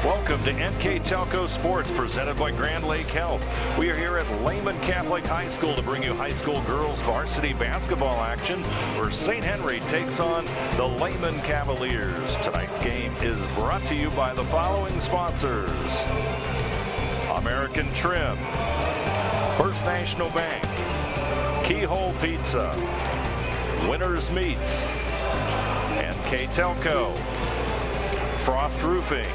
Welcome to NKTelco Sports, presented by Grand Lake Health. We are here at Lehman Catholic High School to bring you high school girls varsity basketball action, where St. Henry takes on the Lehman Cavaliers. Tonight's game is brought to you by the following sponsors: American Trim, First National Bank, Keyhole Pizza, Winners Meats, NKTelco, Frost Roofing,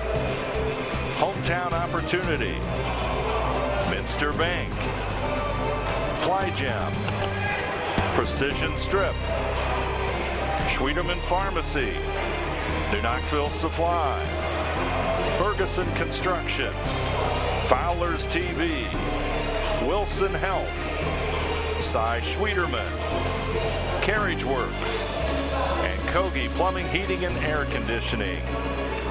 Hometown Opportunity, Minster Bank, Plygem, Precision Strip, Schwederman Pharmacy, New Knoxville Supply, Ferguson Construction, Fowler's TV, Wilson Health, Cy Schwederman, Carriage Works, and Kogi Plumbing, Heating, and Air Conditioning.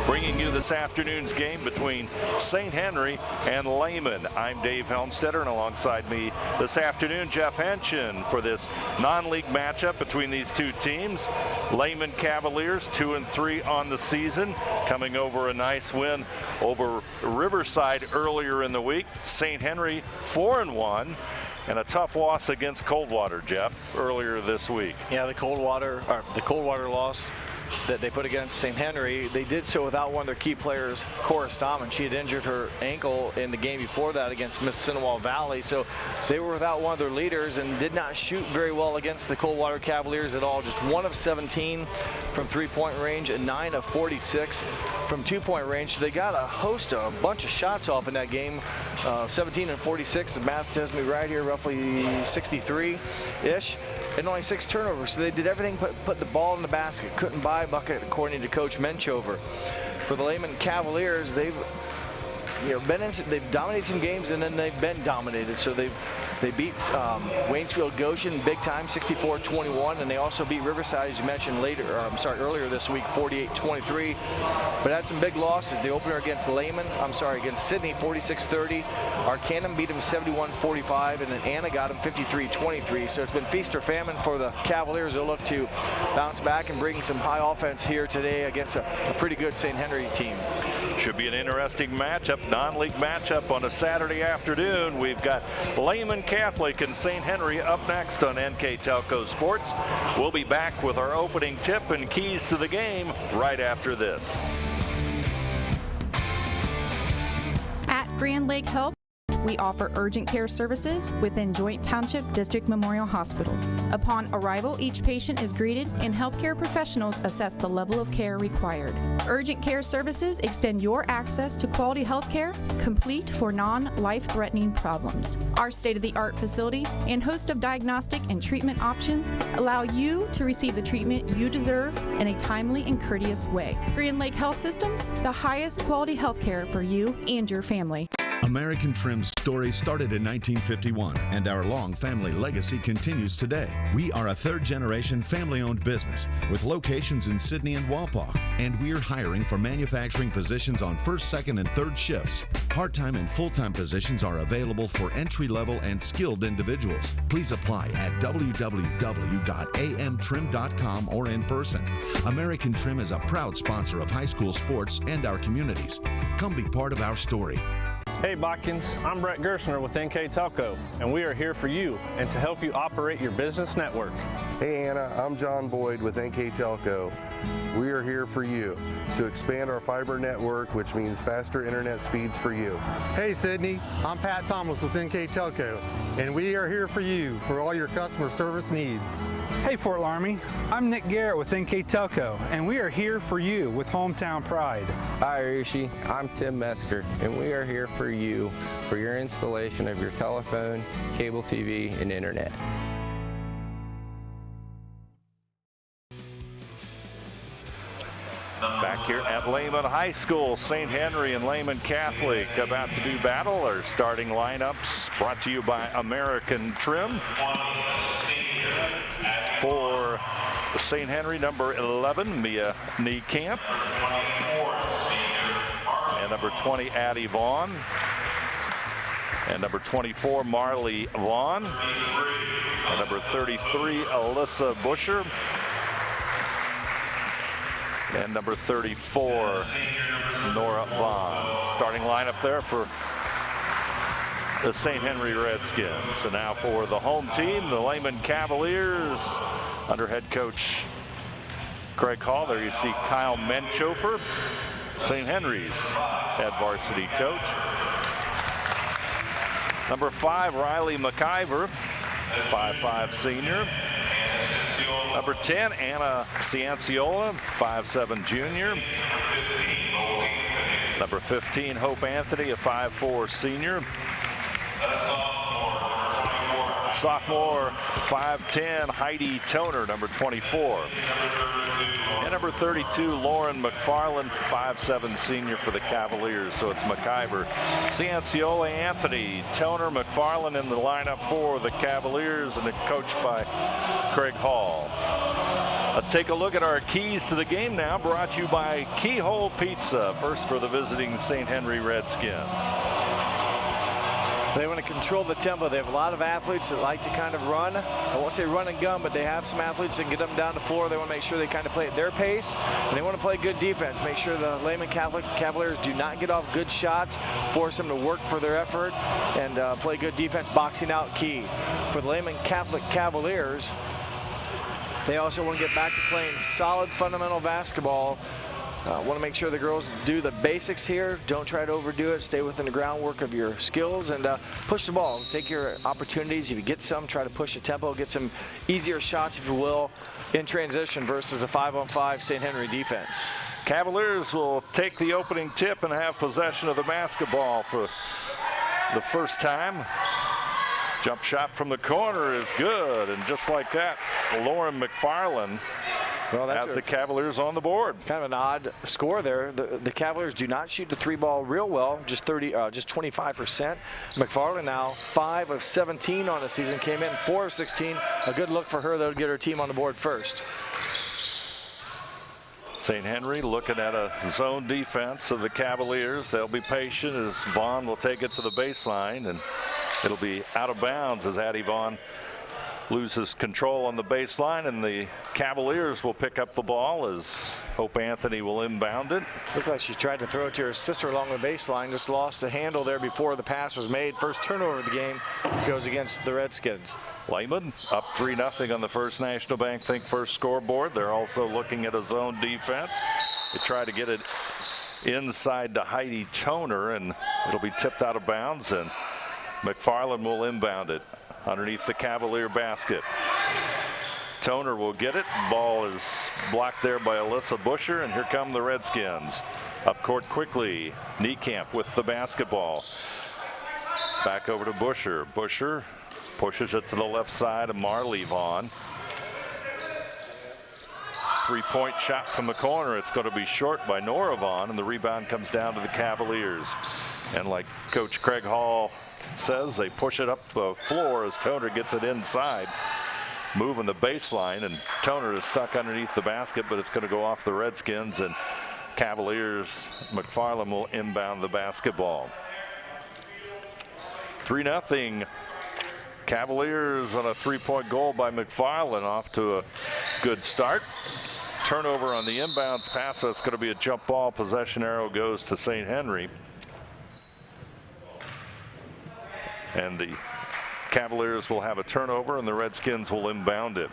Bringing you this afternoon's game between St. Henry and Lehman. I'm Dave Helmstetter, and alongside me this afternoon, Jeff Henshin, for this non-league matchup between these two teams. Lehman Cavaliers 2-3 on the season, coming over a nice win over Riverside earlier in the week. St. Henry 4-1. And a tough loss against Coldwater, Jeff, earlier this week. Yeah, the Coldwater loss that they put against St. Henry, they did so without one of their key players, Cora Stahman. She had injured her ankle in the game before that against Mississinawa Valley, so they were without one of their leaders and did not shoot very well against the Coldwater Cavaliers at all. Just 1 of 17 from three-point range and 9 of 46 from two-point range. So they got a bunch of shots off in that game. 17 and 46, the math tells me right here, roughly 63-ish. And only 6 turnovers, so they did everything but put the ball in the basket. Couldn't buy a bucket, according to Coach Menchover. For the Lehman Cavaliers, they've dominated some games, and then they've been dominated. So they beat Waynesfield Goshen big time, 64-21, and they also beat Riverside, as you mentioned earlier this week, 48-23. But had some big losses. The opener against Sydney, 46-30. Arcanum beat them 71-45, and then Anna got them 53-23. So it's been feast or famine for the Cavaliers. They'll look to bounce back and bring some high offense here today against a pretty good St. Henry team. Should be an interesting matchup, non-league matchup on a Saturday afternoon. We've got Lehman Catholic and St. Henry up next on NKTelco Sports. We'll be back with our opening tip and keys to the game right after this. At Grand Lake Health, we offer urgent care services within Joint Township District Memorial Hospital. Upon arrival, each patient is greeted and healthcare professionals assess the level of care required. Urgent care services extend your access to quality health care, complete for non-life-threatening problems. Our state-of-the-art facility and host of diagnostic and treatment options allow you to receive the treatment you deserve in a timely and courteous way. Grand Lake Health Systems, the highest quality health care for you and your family. American Trim's story started in 1951, and our long family legacy continues today. We are a third-generation family-owned business with locations in Sydney and Wapak, and we're hiring for manufacturing positions on first, second, and third shifts. Part-time and full-time positions are available for entry-level and skilled individuals. Please apply at www.amtrim.com or in person. American Trim is a proud sponsor of high school sports and our communities. Come be part of our story. Hey Botkins, I'm Brett Gershner with NKTelco, and we are here for you and to help you operate your business network. Hey Anna, I'm John Boyd with NKTelco. We are here for you to expand our fiber network, which means faster internet speeds for you. Hey Sydney, I'm Pat Thomas with NKTelco, and we are here for you for all your customer service needs. Hey Fort Laramie, I'm Nick Garrett with NKTelco, and we are here for you with Hometown Pride. Hi Rishi, I'm Tim Metzger, and we are here for you for your installation of your telephone, cable TV, and internet. Back here at Lehman High School, St. Henry and Lehman Catholic about to do battle. Our starting lineups brought to you by American Trim. For St. Henry, number 11, Mia Niekamp. And number 20, Addie Vaughn. And number 24, Marley Vaughn. And number 33, Alyssa Busher. And number 34, Nora Vaughn. Starting lineup there for the St. Henry Redskins. And now for the home team, the Lehman Cavaliers, under head coach Craig Hall. There you see Kyle Menchofer, St. Henry's head varsity coach. Number 5, Riley McIver, 5'5" senior. Number 10, Anna Cianciola, 5'7" junior. Number 15, Hope Anthony, a 5'4" senior. Sophomore, 5'10", Heidi Toner, number 24. And number 32, Lauren McFarland, 5'7" senior for the Cavaliers. So it's McIver, Cianciola, Anthony, Toner, McFarland in the lineup for the Cavaliers, and coached by Craig Hall. Let's take a look at our keys to the game now, brought to you by Keyhole Pizza. First for the visiting St. Henry Redskins. They want to control the tempo. They have a lot of athletes that like to kind of run. I won't say run and gun, but they have some athletes that can get them down the floor. They want to make sure they kind of play at their pace, and they want to play good defense. Make sure the Lehman Cavaliers do not get off good shots, force them to work for their effort, and play good defense, boxing out key. For the Lehman Cavaliers, they also want to get back to playing solid fundamental basketball. Want to make sure the girls do the basics here. Don't try to overdo it. Stay within the groundwork of your skills and push the ball. Take your opportunities. If you get some, try to push the tempo. Get some easier shots, if you will, in transition versus the 5-on-5 St. Henry defense. Cavaliers will take the opening tip and have possession of the basketball for the first time. Jump shot from the corner is good, and just like that, Lauren McFarland has the Cavaliers on the board. Kind of an odd score there. The Cavaliers do not shoot the 3 ball real well, just 25%. McFarland now 5 of 17 on the season, came in 4 of 16. A good look for her, though, to get her team on the board first. St. Henry looking at a zone defense of the Cavaliers. They'll be patient as Vaughn will take it to the baseline, and it'll be out of bounds as Addie Vaughn loses control on the baseline, and the Cavaliers will pick up the ball as Hope Anthony will inbound it. Looked like she tried to throw it to her sister along the baseline, just lost the handle there before the pass was made. First turnover of the game goes against the Redskins. Lehman up 3-0 on the First National Bank Think First scoreboard. They're also looking at a zone defense. They try to get it inside to Heidi Toner, and it'll be tipped out of bounds, and McFarland will inbound it underneath the Cavalier basket. Toner will get it. Ball is blocked there by Alyssa Busher, and here come the Redskins. Up court quickly. Niekamp with the basketball. Back over to Busher. Busher pushes it to the left side of Marley Vaughn. 3-point shot from the corner. It's going to be short by Nora Vaughn, and the rebound comes down to the Cavaliers. And like Coach Craig Hall says, they push it up the floor as Toner gets it inside, moving the baseline, and Toner is stuck underneath the basket, but it's going to go off the Redskins, and Cavaliers, McFarland will inbound the basketball. 3-0 Cavaliers on a 3-point goal by McFarland, off to a good start. Turnover on the inbounds pass. That's going to be a jump ball. Possession arrow goes to St. Henry. And the Cavaliers will have a turnover, and the Redskins will inbound it.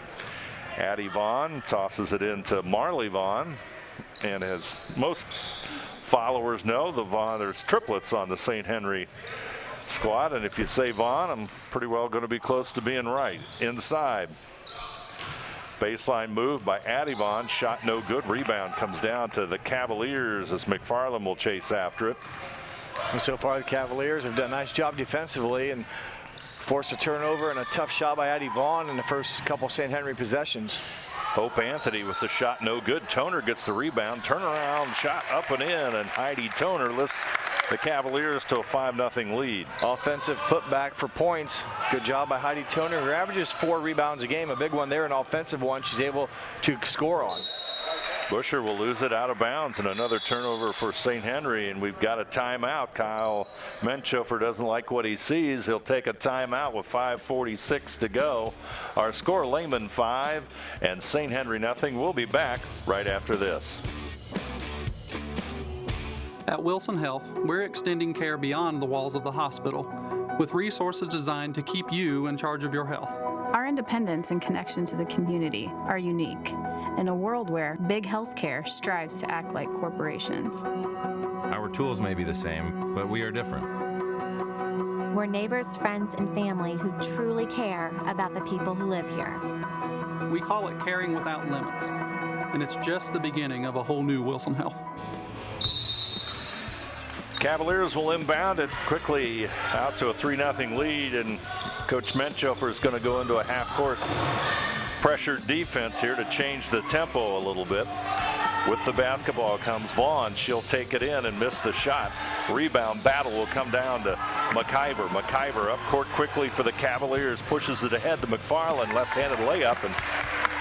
Addie Vaughn tosses it into Marley Vaughn. And as most followers know, there's triplets on the St. Henry squad. And if you say Vaughn, I'm pretty well going to be close to being right. Inside. Baseline move by Addie Vaughn. Shot no good. Rebound comes down to the Cavaliers as McFarland will chase after it. And so far, the Cavaliers have done a nice job defensively and forced a turnover and a tough shot by Addie Vaughn in the first couple St. Henry possessions. Hope Anthony with the shot no good. Toner gets the rebound. Turnaround shot up and in, and Heidi Toner lifts the Cavaliers to a 5-0 lead. Offensive putback for points. Good job by Heidi Toner, who averages 4 rebounds a game. A big one there, an offensive one she's able to score on. Busher will lose it out of bounds, and another turnover for St. Henry, and we've got a timeout. Kyle Menchofer doesn't like what he sees. He'll take a timeout with 5:46 to go. Our score, Lehman 5 and St. Henry nothing. We'll be back right after this. At Wilson Health, we're extending care beyond the walls of the hospital with resources designed to keep you in charge of your health. Our independence and connection to the community are unique in a world where big healthcare strives to act like corporations. Our tools may be the same, but we are different. We're neighbors, friends, and family who truly care about the people who live here. We call it caring without limits, and it's just the beginning of a whole new Wilson Health. Cavaliers will inbound it quickly out to a 3-0 lead, and Coach Menchofer is going to go into a half-court pressure defense here to change the tempo a little bit. With the basketball comes Vaughn. She'll take it in and miss the shot. Rebound battle will come down to McIver. McIver up court quickly for the Cavaliers, pushes it ahead to McFarland, left-handed layup, and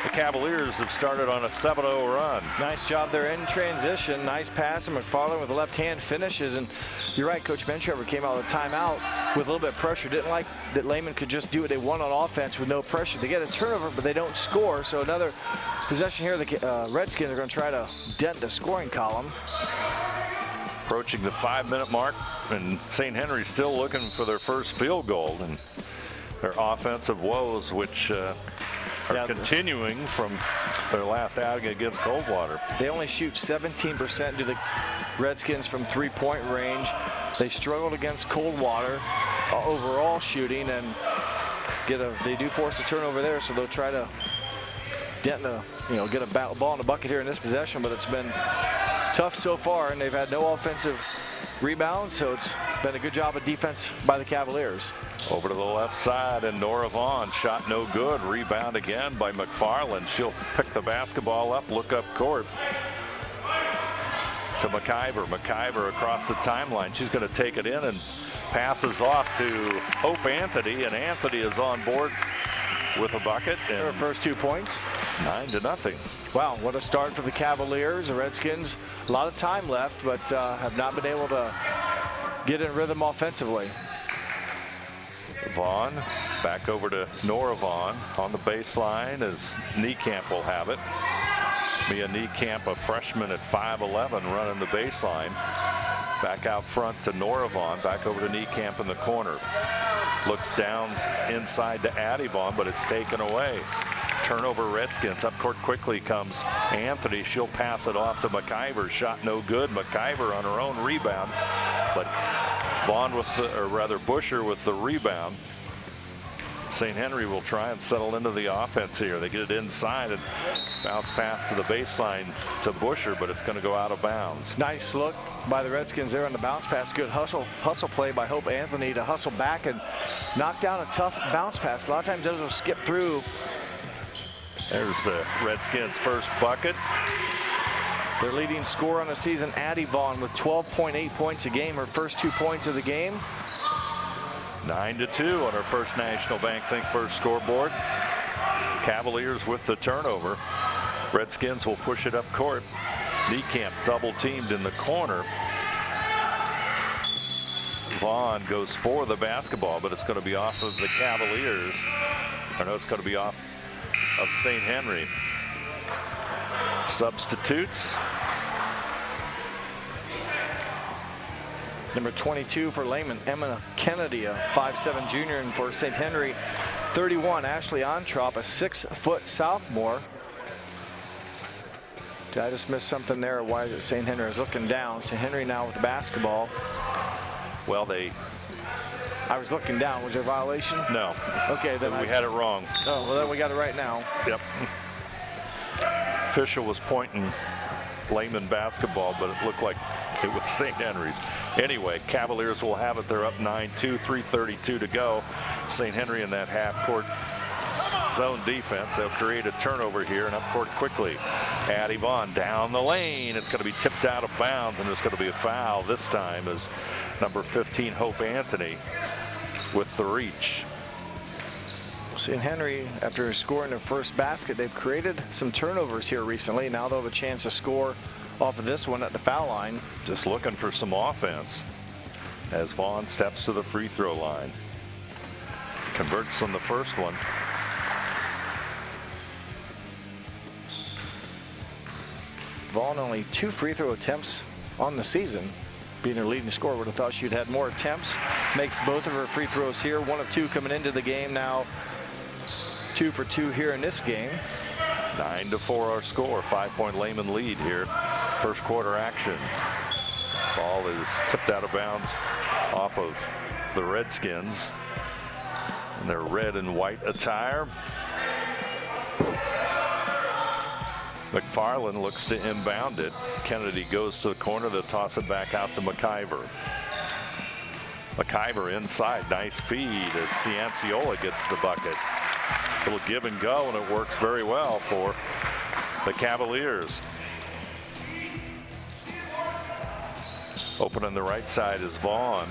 the Cavaliers have started on a 7-0 run. Nice job there in transition. Nice pass, and McFarland with the left hand finishes. And you're right, Coach Menchover came out of the timeout with a little bit of pressure. Didn't like that Lehman could just do what they want on offense with no pressure. They get a turnover, but they don't score. So another possession here. The Redskins are going to try to dent the scoring column. Approaching the 5-minute mark, and St. Henry still looking for their first field goal, and their offensive woes, which are continuing from their last outing against Coldwater. They only shoot 17% to the Redskins from three-point range. They struggled against Coldwater overall shooting, and they do force a turnover there, so they'll try to dent get a ball in the bucket here in this possession, but it's been tough so far, and they've had no offensive rebounds, so it's been a good job of defense by the Cavaliers. Over to the left side, and Nora Vaughn, shot no good. Rebound again by McFarland. She'll pick the basketball up, look up court to McIver. McIver across the timeline. She's going to take it in and passes off to Hope Anthony, and Anthony is on board with a bucket. And her first 2 points. 9-0. Wow, what a start for the Cavaliers. The Redskins, a lot of time left, but have not been able to get in rhythm offensively. Vaughn back over to Nora Vaughn on the baseline as Niekamp will have it. Mia Niekamp, a freshman at 5'11", running the baseline. Back out front to Nora Vaughn, back over to Niekamp in the corner. Looks down inside to Addie Vaughn, but it's taken away. Turnover Redskins. Up court quickly comes Anthony. She'll pass it off to McIver. Shot no good. McIver on her own rebound, but Vaughn Busher with the rebound. St. Henry will try and settle into the offense here. They get it inside and bounce pass to the baseline to Busher, but it's going to go out of bounds. Nice look by the Redskins there on the bounce pass. Good hustle play by Hope Anthony to hustle back and knock down a tough bounce pass. A lot of times those will skip through. There's the Redskins' first bucket. Their leading scorer on the season, Addie Vaughn, with 12.8 points a game, her first 2 points of the game. 9-2 on her first National Bank Think First scoreboard. Cavaliers with the turnover. Redskins will push it up court. Niekamp double teamed in the corner. Vaughn goes for the basketball, but it's going to be off of the Cavaliers. Or no, it's going to be off of St. Henry. Substitutes. Number 22 for Lehman, Emma Kennedy, a 5'7" junior, and for St. Henry, 31, Ashley Ontrop, a 6-foot sophomore. Did I just miss something there? Why is it St. Henry is looking down? St. Henry now with the basketball. Well, I was looking down. Was there a violation? No. Okay, then we had it wrong. Oh, well, then we got it right now. Yep. Official was pointing Lehman basketball, but it looked like it was St. Henry's. Anyway, Cavaliers will have it. They're up 9-2, 3:32 to go. St. Henry in that half-court zone defense. They'll create a turnover here and up court quickly. Addie Vaughn down the lane. It's going to be tipped out of bounds, and there's going to be a foul this time as number 15, Hope Anthony, with the reach. St. Henry, after scoring their first basket, they've created some turnovers here recently. Now they'll have a chance to score off of this one at the foul line. Just looking for some offense as Vaughn steps to the free throw line. Converts on the first one. Vaughn only 2 free throw attempts on the season. Being their leading scorer, would have thought she'd had more attempts. Makes both of her free throws here. 1 of 2 coming into the game. Now 2 for 2 here in this game. 9-4 our score. 5-point Lehman lead here. First quarter action. Ball is tipped out of bounds off of the Redskins in their red and white attire. McFarland looks to inbound it. Kennedy goes to the corner to toss it back out to McIver. McIver inside. Nice feed as Cianciola gets the bucket. A little give and go, and it works very well for the Cavaliers. Open on the right side is Vaughn.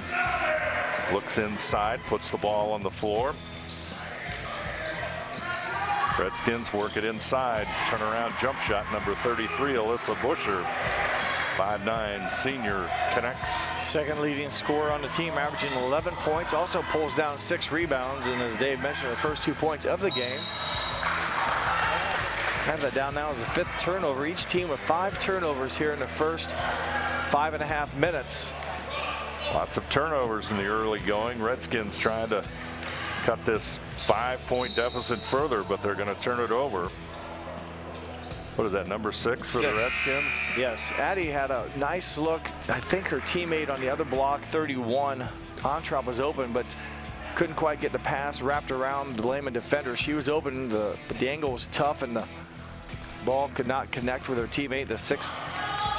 Looks inside, puts the ball on the floor. Redskins work it inside. Turnaround jump shot, number 33, Alyssa Busher. 5'9" senior connects. Second leading scorer on the team, averaging 11 points. Also pulls down 6 rebounds, and as Dave mentioned, the first 2 points of the game. Have that down now as the 5th turnover. Each team with 5 turnovers here in the first 5.5 minutes. Lots of turnovers in the early going. Redskins trying to cut this 5-point deficit further, but they're going to turn it over. What is that, number 6 for the Redskins? Yes, Addie had a nice look. I think her teammate on the other block, 31, Ontrop, was open, but couldn't quite get the pass wrapped around the Lehman defender. She was open, but the angle was tough, and the ball could not connect with her teammate. The 6th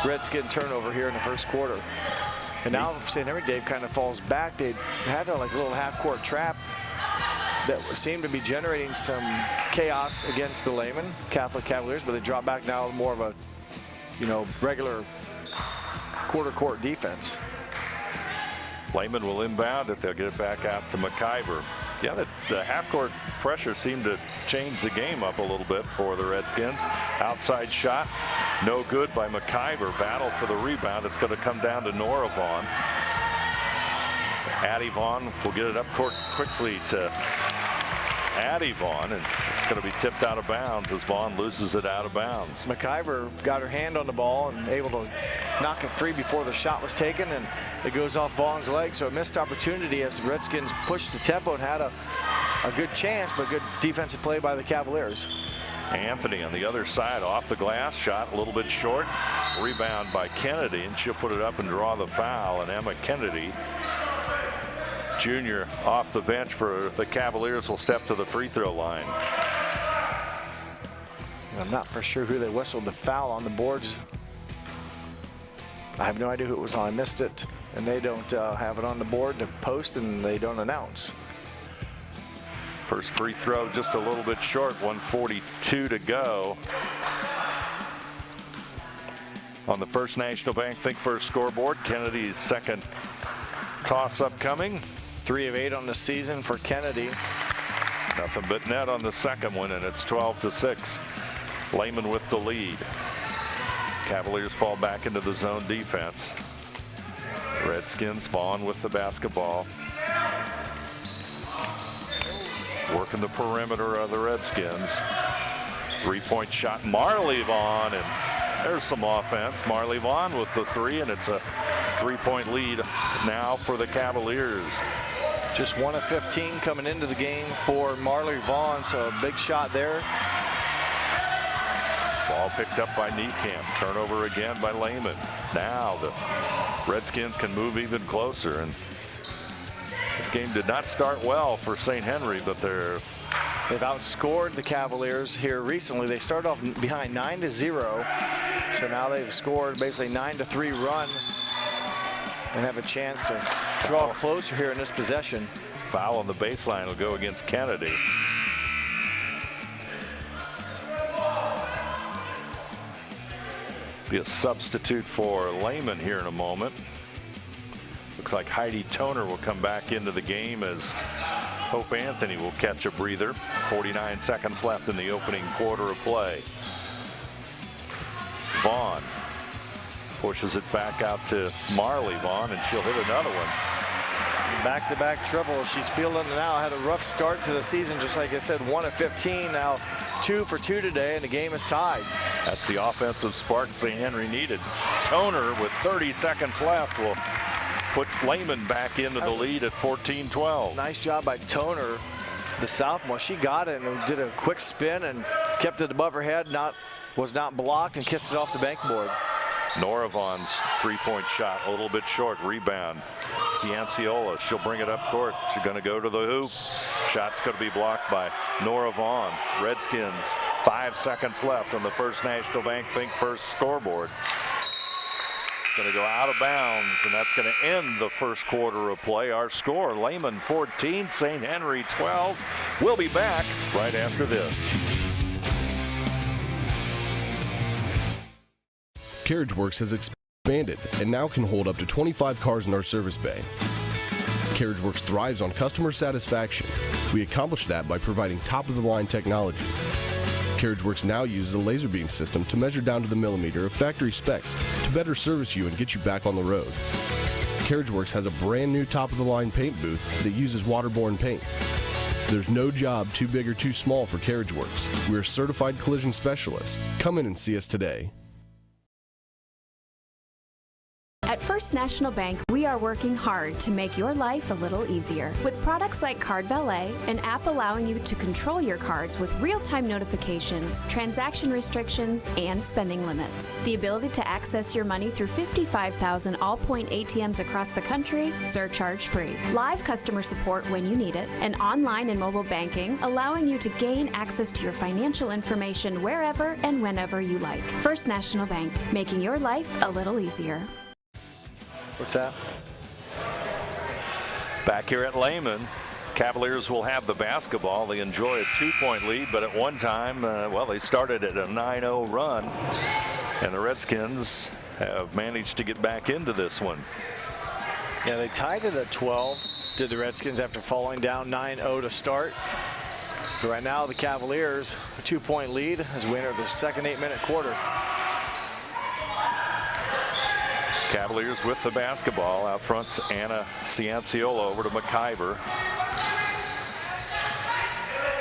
Redskin turnover here in the first quarter. And now St. Henry, Dave, kind of falls back. They had a little half-court trap that seemed to be generating some chaos against the Lehman Catholic Cavaliers, but they drop back now more of a, regular quarter court defense. Lehman will inbound it. They'll get it back out to McIver. Yeah, the half-court pressure seemed to change the game up a little bit for the Redskins. Outside shot, no good by McIver. Battle for the rebound. It's going to come down to Nora Vaughn. Addie Vaughn will get it up court quickly to Addie Vaughn, and it's going to be tipped out of bounds as Vaughn loses it out of bounds. McIver got her hand on the ball and able to knock it free before the shot was taken, and it goes off Vaughn's leg, so a missed opportunity as the Redskins pushed the tempo and had a good chance, but good defensive play by the Cavaliers. Anthony on the other side, off the glass, shot a little bit short. Rebound by Kennedy, and she'll put it up and draw the foul, and Emma Kennedy, junior, off the bench for the Cavaliers, will step to the free throw line. I'm not for sure who they whistled the foul on the boards. I have no idea who it was on. I missed it, and they don't have it on the board to post, and they don't announce. First free throw just a little bit short, 1:42 to go. On the First National Bank Think First scoreboard, Kennedy's second toss-up coming. 3 of 8 on the season for Kennedy. Nothing but net on the second one, and it's 12-6. Lehman with the lead. Cavaliers fall back into the zone defense. Redskins, Vaughn with the basketball. Working the perimeter of the Redskins. 3-point shot, Marley Vaughn, and there's some offense. Marley Vaughn with the 3, and it's a 3-point lead now for the Cavaliers. Just 1 of 15 coming into the game for Marley Vaughn, so a big shot there. Ball picked up by Niekamp. Turnover again by Lehman. Now the Redskins can move even closer, and this game did not start well for St. Henry, but they've outscored the Cavaliers here recently. They started off behind 9-0, so now they've scored basically 9-3 run and have a chance to draw closer here in this possession. Foul on the baseline will go against Kennedy. Be a substitute for Lehman here in a moment. Looks like Heidi Toner will come back into the game as Hope Anthony will catch a breather. 49 seconds left in the opening quarter of play. Vaughn pushes it back out to Marley Vaughn, and she'll hit another one. Back-to-back triples. She's fielding it now. Had a rough start to the season, just like I said, 1 of 15. Now 2 for 2 today, and the game is tied. That's the offensive spark St. Henry needed. Toner, with 30 seconds left, will put Lehman back into the lead at 14-12. Nice job by Toner, the sophomore. She got it and did a quick spin and kept it above her head. Was not blocked and kissed it off the bankboard. Nora Vaughn's three-point shot a little bit short. Rebound. Cianciola, she'll bring it up court. She's going to go to the hoop. Shot's going to be blocked by Nora Vaughn. Redskins, 5 seconds left on the First National Bank Think First scoreboard. Going to go out of bounds, and that's going to end the first quarter of play. Our score, Lehman 14, St. Henry 12. We'll be back right after this. CarriageWorks has expanded and now can hold up to 25 cars in our service bay. CarriageWorks thrives on customer satisfaction. We accomplish that by providing top-of-the-line technology. CarriageWorks now uses a laser beam system to measure down to the millimeter of factory specs to better service you and get you back on the road. CarriageWorks has a brand new top-of-the-line paint booth that uses waterborne paint. There's no job too big or too small for CarriageWorks. We're certified collision specialists. Come in and see us today. At First National Bank, we are working hard to make your life a little easier. With products like Card Valet, an app allowing you to control your cards with real-time notifications, transaction restrictions, and spending limits. The ability to access your money through 55,000 all-point ATMs across the country, surcharge-free. Live customer support when you need it, and online and mobile banking, allowing you to gain access to your financial information wherever and whenever you like. First National Bank, making your life a little easier. What's that? Back here at Lehman, Cavaliers will have the basketball. They enjoy a 2-point lead, but at one time, they started at a 9-0 run, and the Redskins have managed to get back into this one. Yeah, they tied it at 12, did the Redskins, after falling down 9-0 to start. But right now, the Cavaliers, a 2-point lead as we enter the second 8-minute quarter. Cavaliers with the basketball. Out front's Anna Cianciola over to McIver.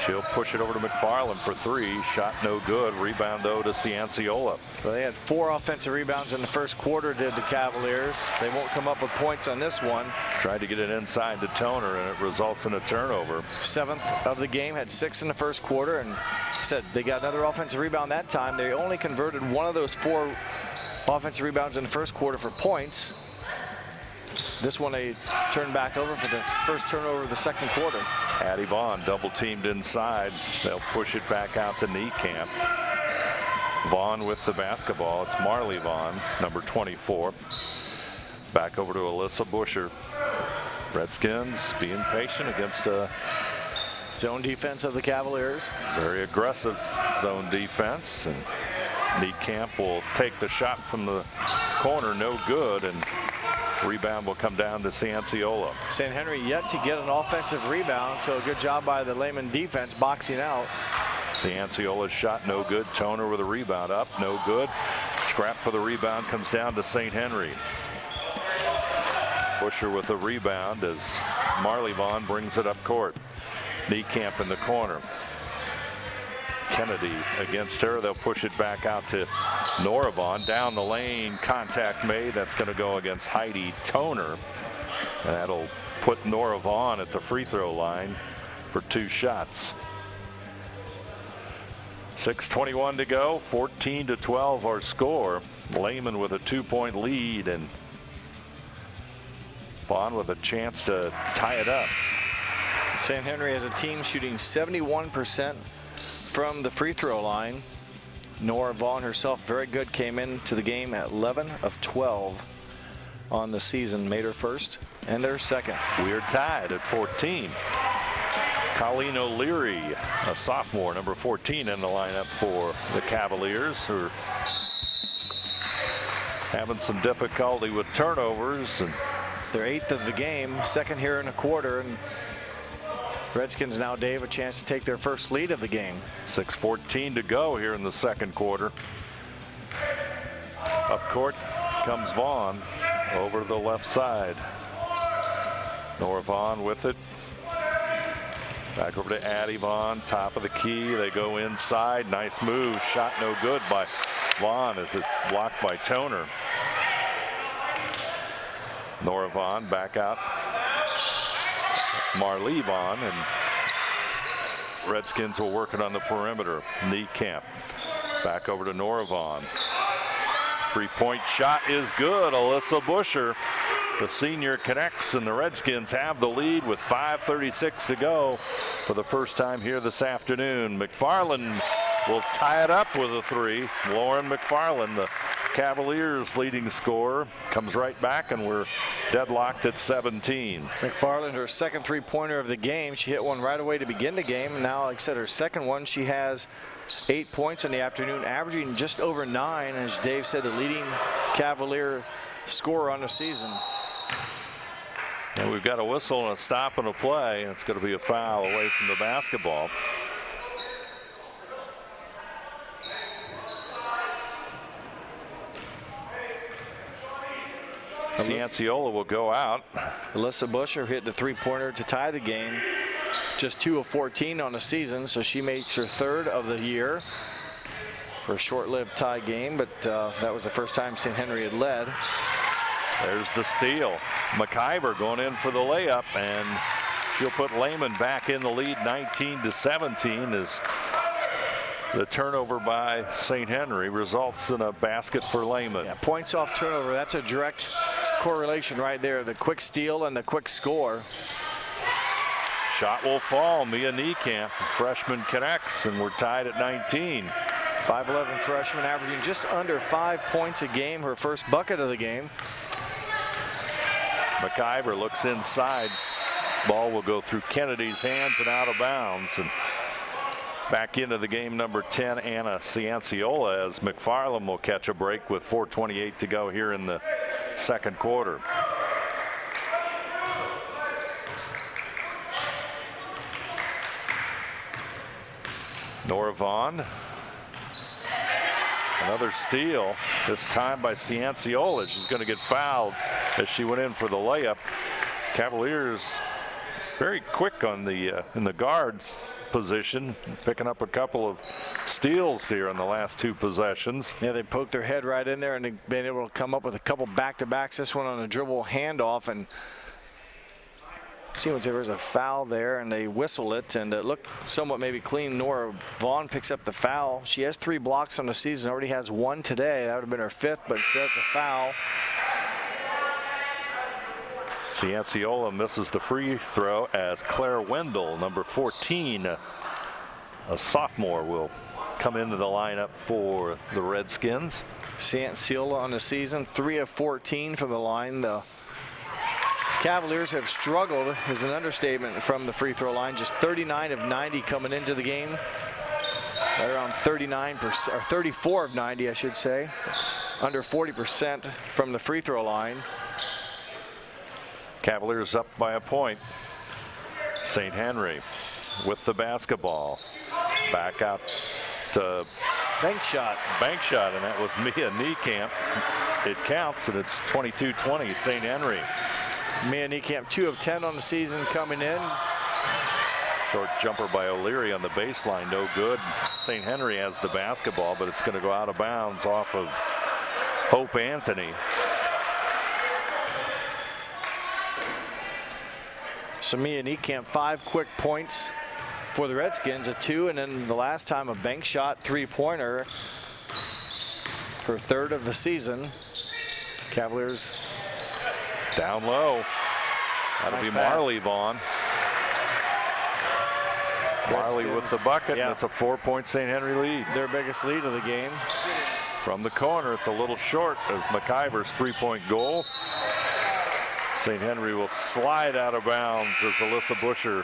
She'll push it over to McFarland for 3. Shot no good. Rebound, though, to Cianciola. Well, they had 4 offensive rebounds in the first quarter, did the Cavaliers. They won't come up with points on this one. Tried to get it inside to Toner, and it results in a turnover. 7th of the game, had 6 in the first quarter, and said they got another offensive rebound that time. They only converted 1 of those 4 offensive rebounds in the first quarter for points. This one they turned back over for the first turnover of the second quarter. Addie Vaughn double teamed inside. They'll push it back out to Niekamp. Vaughn with the basketball. It's Marley Vaughn, number 24. Back over to Alyssa Busher. Redskins being patient against a zone defense of the Cavaliers. Very aggressive zone defense. And Niekamp will take the shot from the corner, no good, and rebound will come down to Cianciola. St. Henry yet to get an offensive rebound, so a good job by the Lehman defense boxing out. Cianciola's shot no good. Toner with a rebound, up, no good. Scrap for the rebound comes down to St. Henry. Busher with a rebound as Marley Vaughn brings it up court. Niekamp in the corner. Kennedy against her. They'll push it back out to Nora Vaughn. Down the lane, contact made. That's going to go against Heidi Toner. And that'll put Nora Vaughn at the free throw line for 2 shots. 6:21 to go. 14-12 our score. Lehman with a 2-point lead, and Vaughn with a chance to tie it up. St. Henry as a team shooting 71% from the free throw line. Nora Vaughn herself very good, came into the game at 11 of 12 on the season, made her first and their second. We're tied at 14. Colleen O'Leary, a sophomore, number 14 in the lineup for the Cavaliers, who are having some difficulty with turnovers. And their 8th of the game, second here in a quarter, and Redskins now, Dave, a chance to take their first lead of the game. 6:14 to go here in the second quarter. Up court comes Vaughn over to the left side. Nora Vaughn with it. Back over to Addie Vaughn, top of the key. They go inside. Nice move. Shot no good by Vaughn as it blocked by Toner. Nora Vaughn back out. Marlee Vaughn, and Redskins will work it on the perimeter. Niekamp back over to Nora Vaughn. Three-point shot is good. Alyssa Busher, the senior, connects, and the Redskins have the lead with 5:36 to go for the first time here this afternoon. McFarland will tie it up with a three. Lauren McFarland, the Cavaliers' leading scorer, comes right back, and we're deadlocked at 17. McFarland, her second three-pointer of the game. She hit one right away to begin the game. And now, like I said, her second one, she has 8 points in the afternoon, averaging just over 9. As Dave said, the leading Cavalier scorer on the season. And we've got a whistle and a stop and a play. It's going to be a foul away from the basketball. Cianciola will go out. Alyssa Busher hit the three-pointer to tie the game. Just 2 of 14 on the season, so she makes her third of the year for a short-lived tie game, but that was the first time St. Henry had led. There's the steal. McIver going in for the layup, and she'll put Lehman back in the lead 19-17 as the turnover by St. Henry results in a basket for Lehman. Yeah, points off turnover, that's a direct correlation right there. The quick steal and the quick score. Shot will fall. Mia Niekamp, freshman, connects, and we're tied at 19. 5'11" freshman, averaging just under 5 points a game, her first bucket of the game. McIver looks inside. Ball will go through Kennedy's hands and out of bounds. And back into the game, number 10, Anna Cianciola, as McFarland will catch a break with 4:28 to go here in the second quarter. Nora Vaughn. Another steal, this time by Cianciola. She's going to get fouled as she went in for the layup. Cavaliers very quick on the in the guard position, picking up a couple of steals here in the last 2 possessions. Yeah, they poked their head right in there, and they've been able to come up with a couple back-to-backs. This one on a dribble handoff, and see if there was a foul there, and they whistle it, and it looked somewhat maybe clean. Nora Vaughn picks up the foul. She has 3 blocks on the season, already has 1 today. That would have been her 5th, but instead it's a foul. Cianciola misses the free throw as Claire Wendell, number 14, a sophomore, will come into the lineup for the Redskins. Cianciola on the season, 3 of 14 from the line. The Cavaliers have struggled, is an understatement, from the free throw line. Just 39 of 90 coming into the game. Right around 39%, or 34 of 90, I should say. Under 40% from the free throw line. Cavaliers up by a point. St. Henry with the basketball. Back out to bank shot, and that was Mia Niekamp. It counts, and it's 22-20 St. Henry. Mia Niekamp, 2 of 10 on the season coming in. Short jumper by O'Leary on the baseline, no good. St. Henry has the basketball, but it's going to go out of bounds off of Hope Anthony. So Mia Niekamp, 5 quick points for the Redskins, a 2, and then the last time a bank shot 3-pointer. Her 3rd of the season. Cavaliers down low. That'll be Marlee Vaughn. Marlee with the bucket. Yeah. That's a 4-point St. Henry lead. Their biggest lead of the game. From the corner, it's a little short as McIver's 3-point goal. St. Henry will slide out of bounds as Alyssa Busher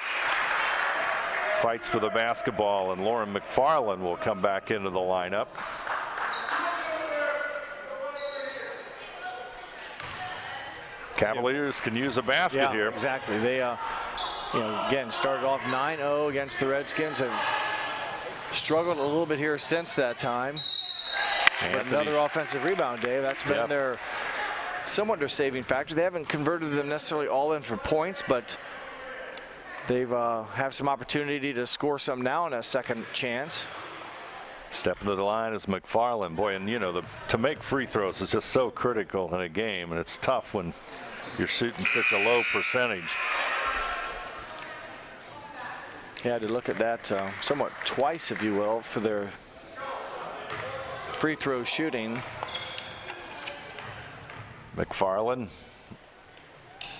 fights for the basketball, and Lauren McFarland will come back into the lineup. Cavaliers can use a basket here. Exactly. They again, started off 9-0 against the Redskins. Have struggled a little bit here since that time. But another offensive rebound, Dave. That's been their somewhat their saving factor. They haven't converted them necessarily all in for points, but they've have some opportunity to score some now in a second chance. Stepping to the line is McFarland. Boy, and to make free throws is just so critical in a game, and it's tough when you're shooting such a low percentage. Yeah, to look at that somewhat twice, if you will, for their free throw shooting. McFarland,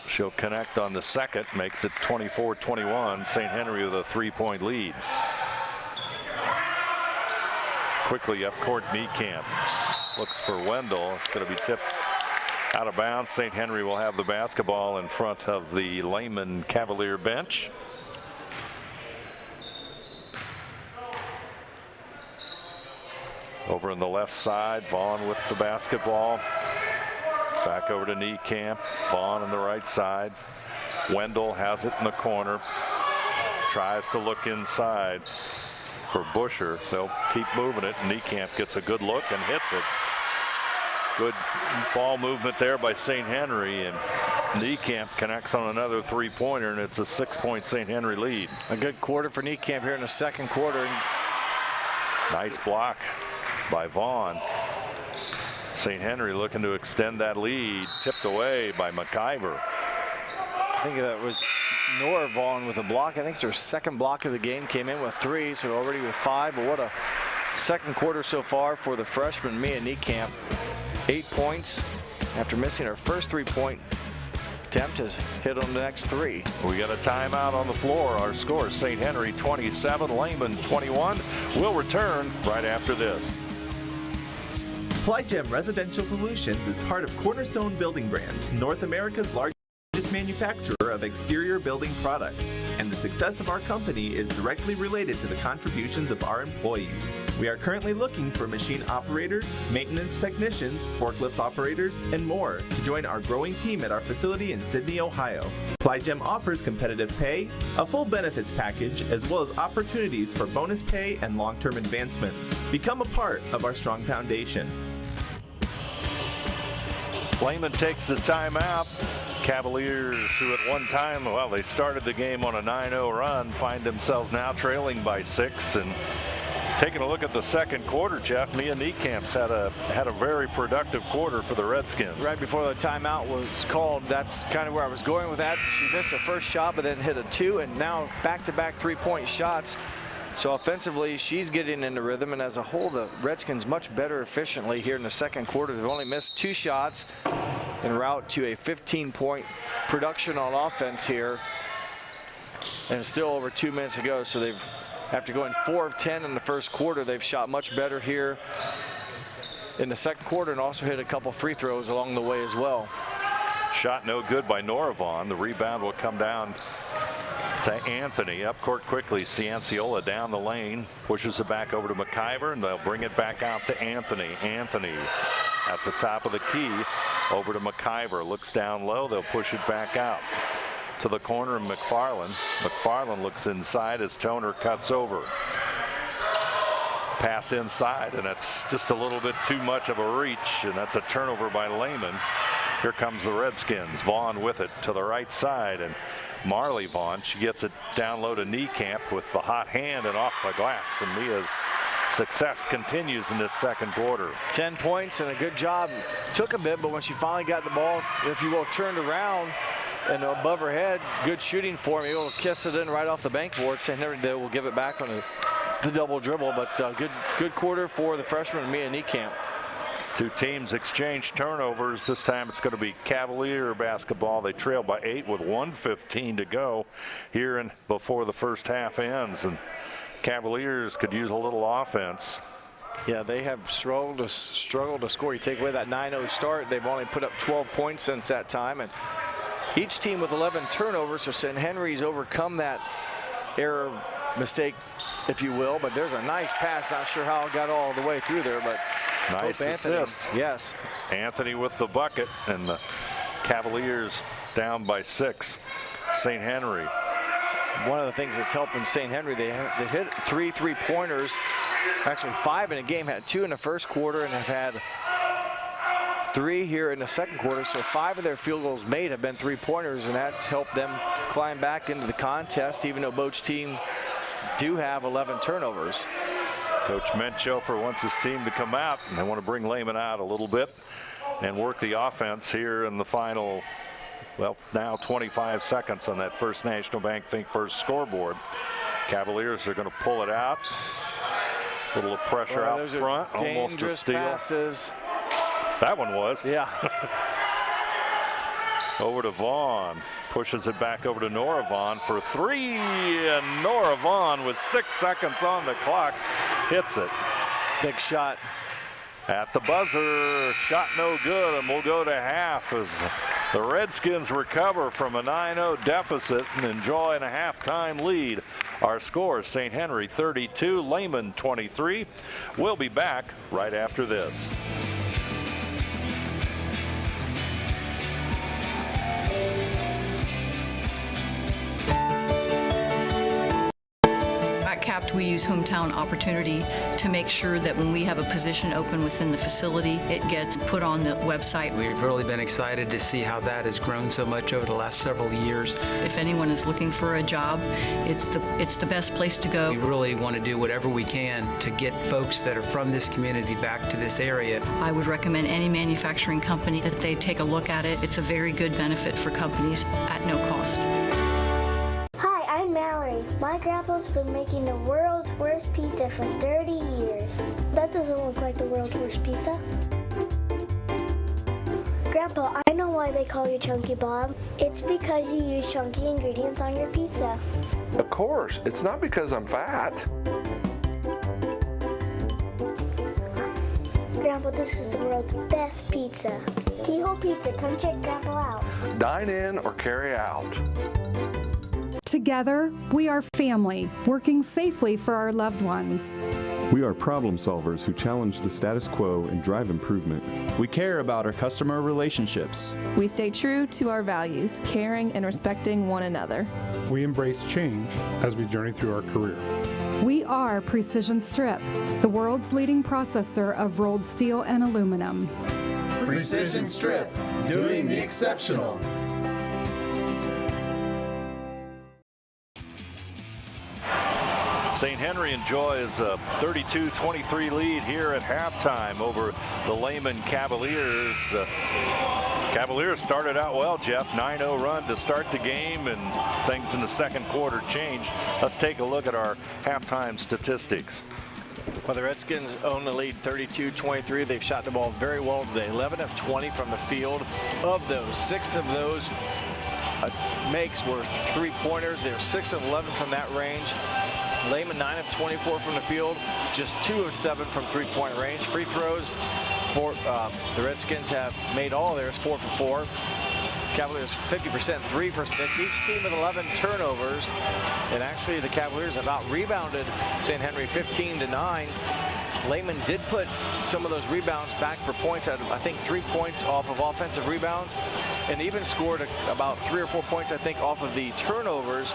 she'll connect on the second, makes it 24-21. St. Henry with a 3-point lead. Quickly up court, Niekamp looks for Wendell. It's going to be tipped out of bounds. St. Henry will have the basketball in front of the Lehman Cavalier bench. Over on the left side, Vaughn with the basketball. Back over to Niekamp. Vaughn on the right side. Wendell has it in the corner. Tries to look inside for Busher. They'll keep moving it. Niekamp gets a good look and hits it. Good ball movement there by St. Henry, and Niekamp connects on another three-pointer, and it's a 6-point St. Henry lead. A good quarter for Niekamp here in the second quarter. Nice block by Vaughn. St. Henry looking to extend that lead. Tipped away by McIver. I think that was Nora Vaughn with a block. I think it's her second block of the game. Came in with 3, so already with 5. But what a second quarter so far for the freshman Mia Niekamp. 8 points after missing her first 3-point attempt, has hit on the next 3. We got a timeout on the floor. Our score, St. Henry 27, Lehman 21. We'll return right after this. Plygem Residential Solutions is part of Cornerstone Building Brands, North America's largest manufacturer of exterior building products, and the success of our company is directly related to the contributions of our employees. We are currently looking for machine operators, maintenance technicians, forklift operators, and more to join our growing team at our facility in Sydney, Ohio. Plygem offers competitive pay, a full benefits package, as well as opportunities for bonus pay and long-term advancement. Become a part of our strong foundation. Lehman takes the timeout. Cavaliers, who at one time, well, they started the game on a 9-0 run, find themselves now trailing by 6. And taking a look at the second quarter, Jeff, Mia Niekamp's had a very productive quarter for the Redskins. Right before the timeout was called, that's kind of where I was going with that. She missed her first shot, but then hit a 2, and now back-to-back 3-point shots. So offensively, she's getting into rhythm, and as a whole, the Redskins much better efficiently here in the second quarter. They've only missed 2 shots en route to a 15-point production on offense here, and it's still over 2 minutes to go. So they've, after going 4 of 10 in the first quarter, they've shot much better here in the second quarter, and also hit a couple free throws along the way as well. Shot no good by Nora Vaughn. The rebound will come down to Anthony. Up court quickly. Cianciola down the lane, pushes it back over to McIver, and they'll bring it back out to Anthony. Anthony at the top of the key, over to McIver. Looks down low. They'll push it back out to the corner of McFarland. McFarland looks inside as Toner cuts over. Pass inside, and that's just a little bit too much of a reach, and that's a turnover by Lehman. Here comes the Redskins. Vaughn with it to the right side, and Marley Vaughn, she gets it down low to Niekamp with the hot hand and off the glass, and Mia's success continues in this second quarter. 10 points and a good job. Took a bit, but when she finally got the ball, if you will, turned around and above her head, good shooting for me. Able to kiss it in right off the bankboard. St. Henry will give it back on the double dribble, but good quarter for the freshman Mia Niekamp. 2 teams exchange turnovers. This time it's going to be Cavalier basketball. They trail by 8 with 1:15 to go here and before the first half ends, and Cavaliers could use a little offense. Yeah, they have struggled to score. You take away that 9-0 start, they've only put up 12 points since that time, and each team with 11 turnovers. So St. Henry's overcome that error mistake, if you will, but there's a nice pass. Not sure how it got all the way through there, but nice assist. Yes. Anthony with the bucket, and the Cavaliers down by 6. St. Henry one of the things that's helping St. Henry, they hit 3 3-pointers, actually 5 in a game, had 2 in the first quarter, and have had 3 here in the second quarter. So 5 of their field goals made have been 3-pointers, and that's helped them climb back into the contest, even though Boach's team do have 11 turnovers. Coach Menchofer wants his team to come out, and they want to bring Lehman out a little bit and work the offense here in the final, well, now 25 seconds on that First National Bank Think First scoreboard. Cavaliers are going to pull it out. A little pressure out front, almost a steal. Passes. That one was. Yeah. Over to Vaughn. Pushes it back over to Nora Vaughn for 3. And Nora Vaughn with 6 seconds on the clock hits it. Big shot. At the buzzer. Shot no good, and we'll go to half as the Redskins recover from a 9-0 deficit and enjoy a halftime lead. Our score, St. Henry 32, Lehman 23. We'll be back right after this. At CAPT, we use hometown opportunity to make sure that when we have a position open within the facility, it gets put on the website. We've really been excited to see how that has grown so much over the last several years. If anyone is looking for a job, it's the best place to go. We really want to do whatever we can to get folks that are from this community back to this area. I would recommend any manufacturing company that they take a look at it. It's a very good benefit for companies at no cost. Hi, I'm Mallory. My grandpa's been making the world's worst pizza for 30 years. That doesn't look like the world's worst pizza. Grandpa, I know why they call you Chunky Bob. It's because you use chunky ingredients on your pizza. Of course, it's not because I'm fat. Grandpa, this is the world's best pizza. Keyhole Pizza, come check Grandpa out. Dine in or carry out. Together, we are family, working safely for our loved ones. We are problem solvers who challenge the status quo and drive improvement. We care about our customer relationships. We stay true to our values, caring and respecting one another. We embrace change as we journey through our career. We are Precision Strip, the world's leading processor of rolled steel and aluminum. Precision Strip, doing the exceptional. St. Henry enjoys a 32-23 lead here at halftime over the Lehman Cavaliers. Cavaliers started out well, Jeff. 9-0 run to start the game, and things in the second quarter changed. Let's take a look at our halftime statistics. Well, the Redskins own the lead 32-23. They've shot the ball very well today. 11 of 20 from the field. Of those, 6 of those makes were 3-pointers. They're 6 of 11 from that range. Lehman 9 of 24 from the field, just 2 of 7 from 3-point range. Free throws for the Redskins have made all of theirs, 4 for 4. Cavaliers 50%, 3 for 6. Each team with 11 turnovers, and actually the Cavaliers have out-rebounded St. Henry 15-9. Lehman did put some of those rebounds back for points. Had, I think, 3 points off of offensive rebounds, and even scored about 3 or 4 points, I think, off of the turnovers.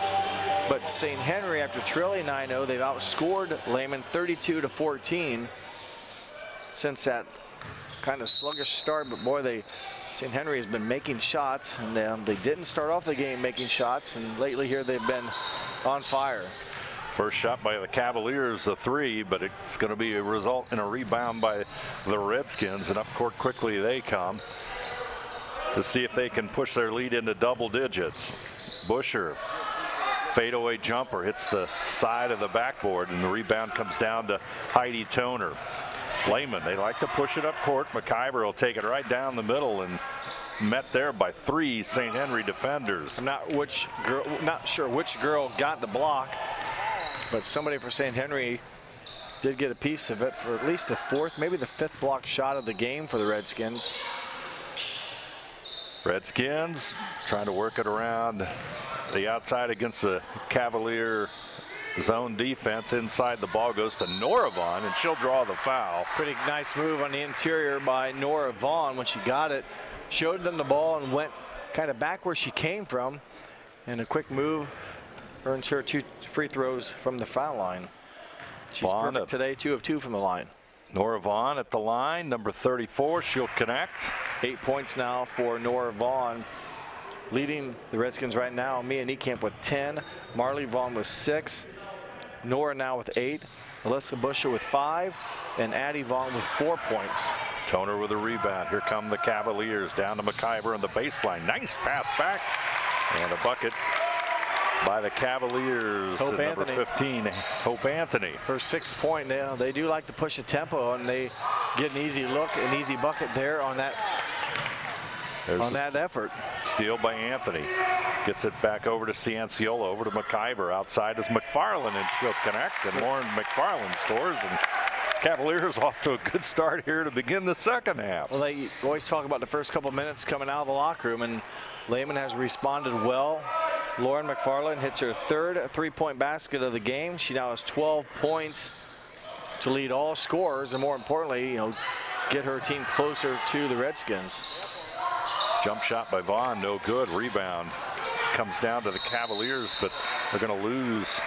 But St. Henry, after trailing 9-0, they've outscored Lehman 32-14 since that kind of sluggish start. But boy, St. Henry has been making shots, and they didn't start off the game making shots, and lately here they've been on fire. First shot by the Cavaliers, a 3, but it's going to be a result in a rebound by the Redskins, and up court quickly they come to see if they can push their lead into double digits. Busher, fadeaway jumper, hits the side of the backboard, and the rebound comes down to Heidi Toner. Lehman, they like to push it up court. McIver will take it right down the middle, and met there by 3 St. Henry defenders. I'm not sure which girl got the block, but somebody for St. Henry did get a piece of it for at least the 4th, maybe the 5th block shot of the game for the Redskins. Redskins trying to work it around the outside against the Cavalier zone defense. Inside, the ball goes to Nora Vaughn, and she'll draw the foul. Pretty nice move on the interior by Nora Vaughn when she got it. Showed them the ball and went kind of back where she came from. And a quick move earns her 2 free throws from the foul line. She's perfect today, 2 of 2 from the line. Nora Vaughn at the line, number 34. She'll connect. 8 points now for Nora Vaughn. Leading the Redskins right now, Mia Niekamp with 10. Marley Vaughn with 6. Nora now with 8. Alyssa Busher with 5. And Addie Vaughn with 4 points. Toner with a rebound. Here come the Cavaliers down to McIver on the baseline. Nice pass back. And a bucket by the Cavaliers. Hope number Anthony. 15, Hope Anthony. Her 6th point now. They do like to push the tempo, and they get an easy look, an easy bucket there on that effort. Steal by Anthony. Gets it back over to Cianciola, over to McIver. Outside is McFarland, and she'll connect. And Lauren McFarland scores. And Cavaliers off to a good start here to begin the second half. Well, they always talk about the first couple minutes coming out of the locker room, and Lehman has responded well. Lauren McFarland hits her 3rd 3-point basket of the game. She now has 12 points to lead all scorers, and more importantly, get her team closer to the Redskins. Jump shot by Vaughn, no good. Rebound comes down to the Cavaliers, but they're going to lose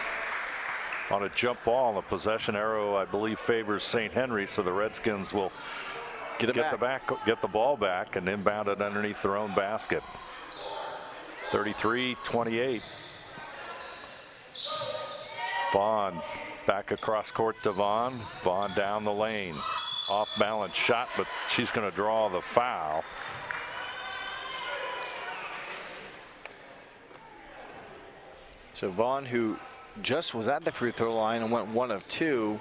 on a jump ball. The possession arrow, I believe, favors St. Henry, so the Redskins will get the ball back and inbound it underneath their own basket. 33-28. Vaughn back across court to Vaughn. Vaughn down the lane. Off balance shot, but she's going to draw the foul. So Vaughn, who just was at the free throw line and went 1 of 2.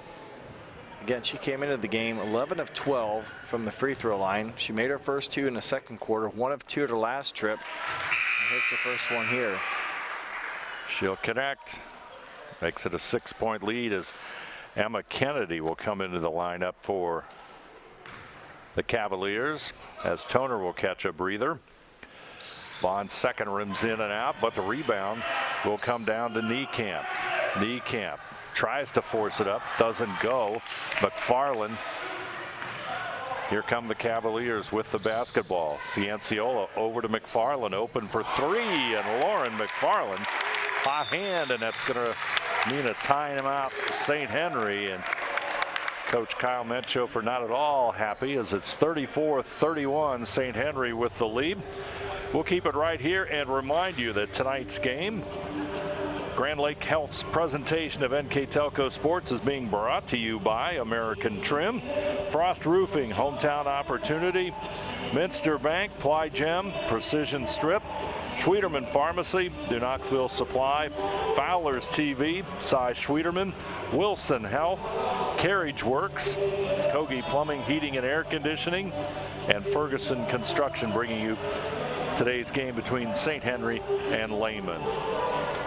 Again, she came into the game 11 of 12 from the free throw line. She made her first 2 in the second quarter, 1 of 2 at her last trip. And hits the first one here. She'll connect. Makes it a 6-point lead as Emma Kennedy will come into the lineup for the Cavaliers, as Toner will catch a breather. Vaughn's second rims in and out, but the rebound will come down to Niekamp. Niekamp tries to force it up, doesn't go. McFarland. Here come the Cavaliers with the basketball. Cianciola over to McFarland, open for 3, and Lauren McFarland, hot hand, and that's going to mean a timeout St. Henry. And Coach Kyle Menchofer not at all happy, as it's 34-31, St. Henry with the lead. We'll keep it right here and remind you that tonight's game, Grand Lake Health's presentation of NKTelco Sports, is being brought to you by American Trim, Frost Roofing, Hometown Opportunity, Minster Bank, Ply Gem, Precision Strip, Schwieterman Pharmacy, New Knoxville Supply, Fowler's TV, Cy Schwieterman, Wilson Health, Carriage Works, Kogi Plumbing, Heating and Air Conditioning, and Ferguson Construction, bringing you today's game between St. Henry and Lehman.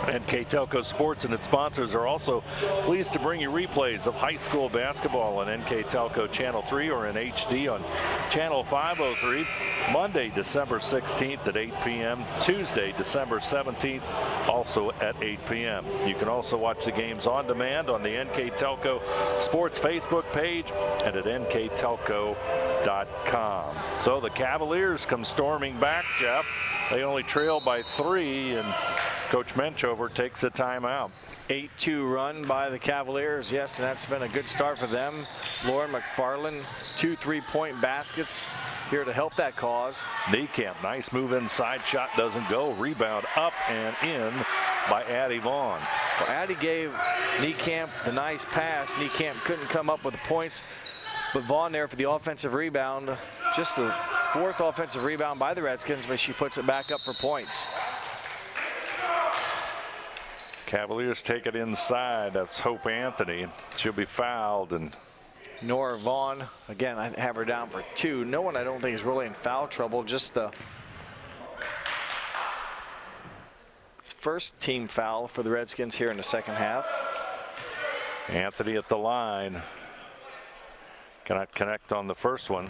NKTelco Sports and its sponsors are also pleased to bring you replays of high school basketball on NKTelco Channel 3 or in HD on Channel 503, Monday, December 16th at 8 p.m., Tuesday, December 17th, also at 8 p.m. You can also watch the games on demand on the NKTelco Sports Facebook page and at nktelco.com. So the Cavaliers come storming back, Jeff. They only trail by 3, and Coach Menchover takes a timeout. 8-2 run by the Cavaliers, yes, and that's been a good start for them. Lauren McFarland, 2 3-point baskets here to help that cause. Niekamp, nice move inside, shot doesn't go. Rebound up and in by Addie Vaughn. Well, Addie gave Niekamp the nice pass. Niekamp couldn't come up with the points, but Vaughn there for the offensive rebound. Just the 4th offensive rebound by the Redskins, but she puts it back up for points. Cavaliers take it inside. That's Hope Anthony. She'll be fouled. And Nora Vaughn, again, I have her down for 2. No one I don't think is really in foul trouble, just the first team foul for the Redskins here in the second half. Anthony at the line. Cannot connect on the first one.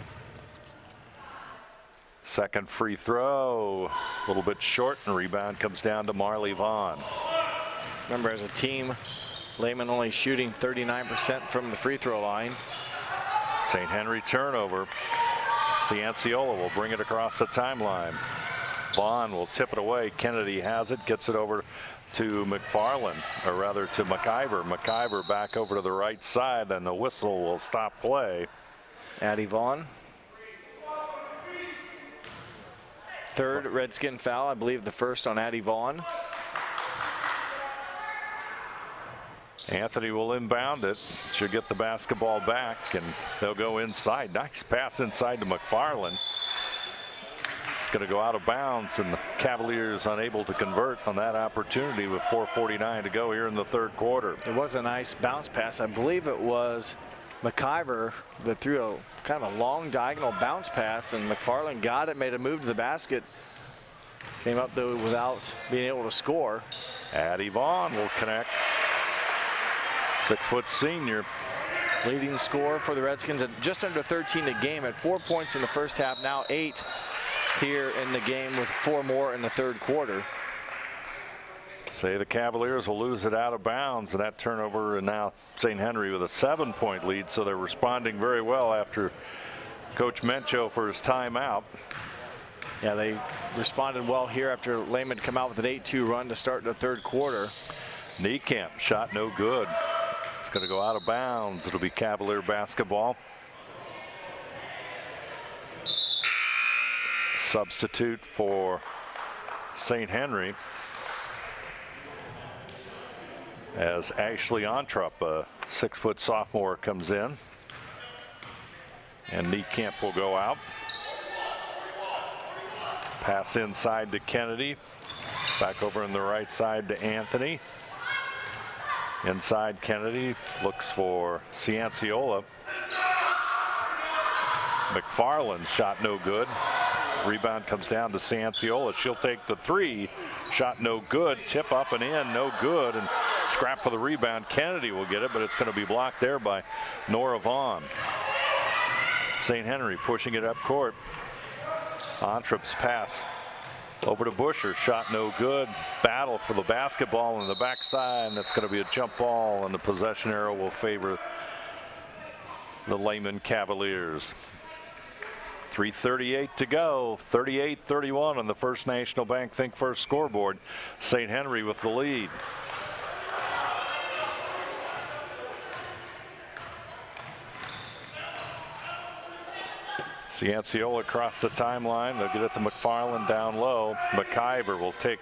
Second free throw, a little bit short, and rebound comes down to Marley Vaughn. Remember, as a team, Lehman only shooting 39% from the free throw line. St. Henry turnover. Cianciola will bring it across the timeline. Vaughn will tip it away. Kennedy has it, gets it over to McFarland, or rather to McIver. McIver back over to the right side, and the whistle will stop play. Addie Vaughn. Third Redskin foul, I believe the first on Addie Vaughn. Anthony will inbound it. Should get the basketball back, and they'll go inside. Nice pass inside to McFarland. It's going to go out of bounds, and the Cavaliers unable to convert on that opportunity with 4:49 to go here in the third quarter. It was a nice bounce pass. I believe it was McIver that threw a kind of a long diagonal bounce pass, and McFarland got it, made a move to the basket. Came up though without being able to score. Addie Vaughn will connect. 6-foot senior. Leading scorer for the Redskins at just under 13 a game, at 4 points in the first half, now 8 here in the game with 4 more in the third quarter. Say the Cavaliers will lose it out of bounds, and that turnover, and now St. Henry with a 7-point lead, so they're responding very well after Coach Mencho for his timeout. Yeah, they responded well here after Lehman come out with an 8-2 run to start the third quarter. Niekamp shot no good. It's going to go out of bounds. It'll be Cavalier basketball. Substitute for St. Henry as Ashley Ontrup, a 6-foot sophomore, comes in, and Niekamp will go out. Pass inside to Kennedy. Back over on the right side to Anthony. Inside, Kennedy looks for Cianciola. McFarland shot no good. Rebound comes down to Cianciola. She'll take the 3. Shot no good. Tip up and in, no good. And scrap for the rebound. Kennedy will get it, but it's going to be blocked there by Nora Vaughn. St. Henry pushing it up court. Ontrup's pass over to Busher. Shot no good. Battle for the basketball on the backside, and that's going to be a jump ball, and the possession arrow will favor the Lehman Cavaliers. 3:38 to go. 38-31 on the First National Bank Think First scoreboard. St. Henry with the lead. Cianciola across the timeline. They'll get it to McFarland down low. McIver will take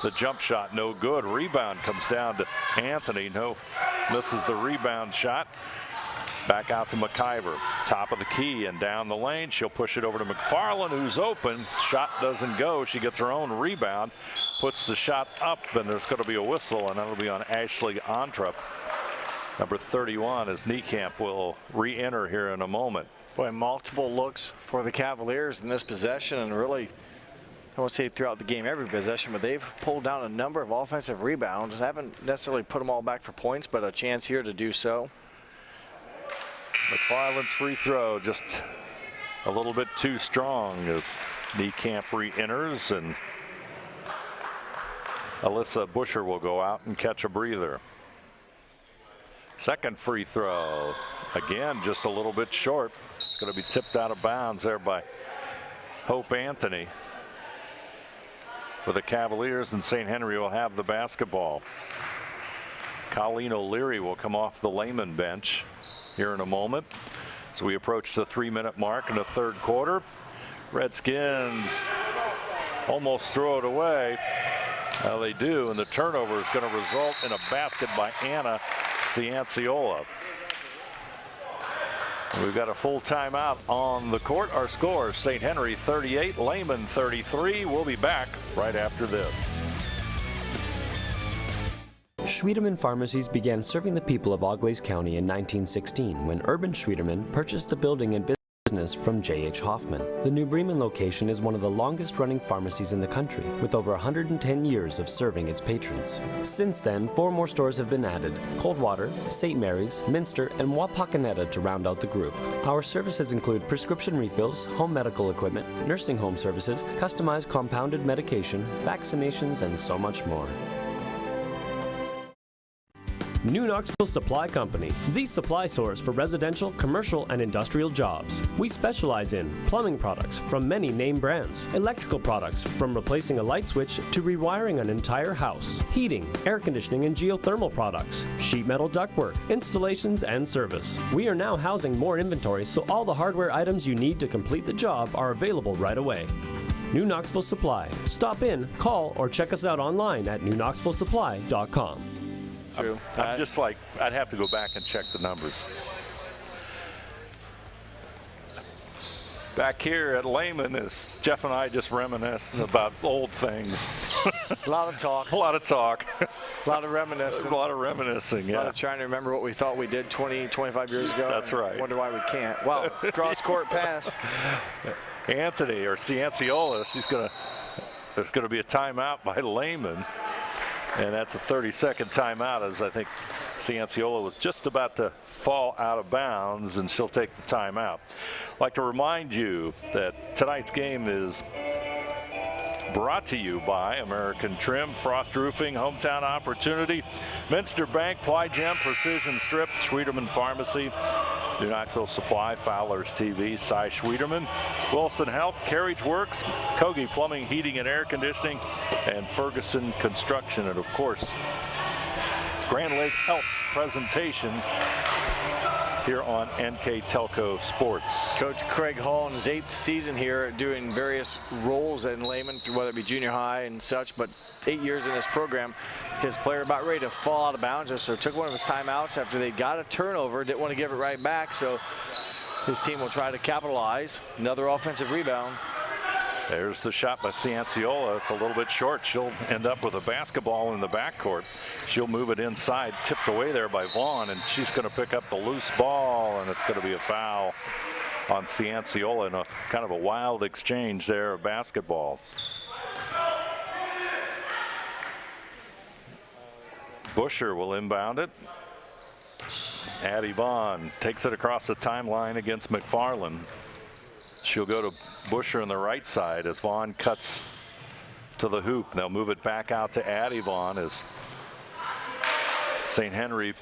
the jump shot. No good. Rebound comes down to Anthony. No, misses the rebound shot. Back out to McIver. Top of the key and down the lane. She'll push it over to McFarland, who's open. Shot doesn't go. She gets her own rebound. Puts the shot up, and there's going to be a whistle, and that'll be on Ashley Ontrup. Number 31, as Niekamp will re-enter here in a moment. Boy, multiple looks for the Cavaliers in this possession, and really, I won't say throughout the game every possession, but they've pulled down a number of offensive rebounds. Haven't necessarily put them all back for points, but a chance here to do so. McFarland's free throw just a little bit too strong as Niekamp re-enters, and Alyssa Busher will go out and catch a breather. Second free throw, again, just a little bit short. It's going to be tipped out of bounds there by Hope Anthony for the Cavaliers, and St. Henry will have the basketball. Colleen O'Leary will come off the Lehman bench here in a moment. So we approach the 3-minute mark in the third quarter. Redskins almost throw it away. Well, they do, and the turnover is going to result in a basket by Anna Cianciola. We've got a full timeout on the court. Our score, St. Henry 38, Lehman 33. We'll be back right after this. Schwiedemann Pharmacies began serving the people of Auglaize County in 1916 when Urban Schwiedemann purchased the building and business from J.H. Hoffman. The New Bremen location is one of the longest-running pharmacies in the country, with over 110 years of serving its patrons. Since then, 4 more stores have been added: Coldwater, St. Mary's, Minster, and Wapakoneta to round out the group. Our services include prescription refills, home medical equipment, nursing home services, customized compounded medication, vaccinations, and so much more. New Knoxville Supply Company, the supply source for residential, commercial, and industrial jobs. We specialize in plumbing products from many name brands, electrical products from replacing a light switch to rewiring an entire house, heating, air conditioning, and geothermal products, sheet metal ductwork, installations, and service. We are now housing more inventory, so all the hardware items you need to complete the job are available right away. New Knoxville Supply. Stop in, call, or check us out online at newknoxvillesupply.com. I'm just like, I'd have to go back and check the numbers. Back here at Lehman, is Jeff and I just reminiscing about old things. A lot of talk. A lot of talk. A lot of reminiscing. A lot of reminiscing, yeah. A lot of trying to remember what we thought we did 20, 25 years ago. That's right. Wonder why we can't. Wow, cross court pass. Anthony, or Cianciola, there's going to be a timeout by Lehman. And that's a 30-second timeout, as I think Cianciola was just about to fall out of bounds, and she'll take the timeout. I'd like to remind you that tonight's game is brought to you by American Trim, Frost Roofing, Hometown Opportunity, Minster Bank, Ply Gem, Precision Strip, Schwieterman Pharmacy, New Knoxville Supply, Fowler's TV, Cy Schwieterman, Wilson Health, Carriage Works, Kogi Plumbing, Heating and Air Conditioning, and Ferguson Construction. And of course, Grand Lake Health's presentation here on NKTelco Sports. Coach Craig Hall in his 8th season here, doing various roles in Lehman, whether it be junior high and such, but 8 years in this program. His player about ready to fall out of bounds, so took one of his timeouts after they got a turnover, didn't want to give it right back, so his team will try to capitalize. Another offensive rebound. There's the shot by Cianciola. It's a little bit short. She'll end up with a basketball in the backcourt. She'll move it inside, tipped away there by Vaughn, and she's going to pick up the loose ball, and it's going to be a foul on Cianciola in a kind of a wild exchange there of basketball. Busher will inbound it. Addie Vaughn takes it across the timeline against McFarland. She'll go to Busher on the right side as Vaughn cuts to the hoop. They'll move it back out to Addie Vaughn as St. Henry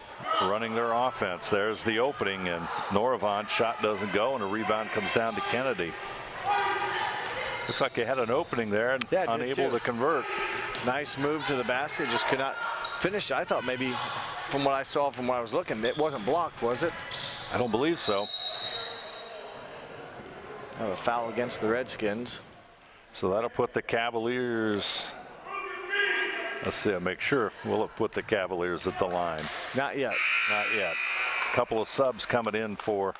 running their offense. There's the opening, and Noravant shot doesn't go, and a rebound comes down to Kennedy. Looks like they had an opening there and unable to convert. Nice move to the basket, just could not finish. I thought maybe from what I saw from what I was looking, it wasn't blocked, was it? I don't believe so. A foul against the Redskins. So that'll put the Cavaliers, let's see, I'll make sure, will it put the Cavaliers at the line? Not yet. Not yet. A couple of subs coming in for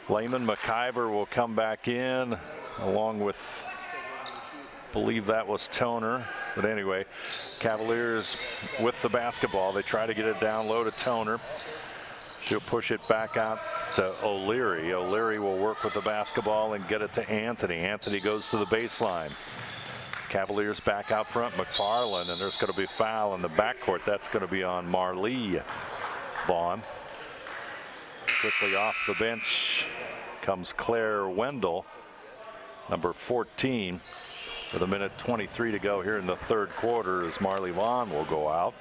Lehman. McIver will come back in along with, I believe that was Toner. But anyway, Cavaliers with the basketball. They try to get it down low to Toner. She'll push it back out to O'Leary. O'Leary will work with the basketball and get it to Anthony. Anthony goes to the baseline. Cavaliers back out front. McFarland, and there's going to be a foul in the backcourt. That's going to be on Marlee Vaughn. Quickly off the bench comes Claire Wendell, number 14, with 1:23 to go here in the third quarter as Marlee Vaughn will go out.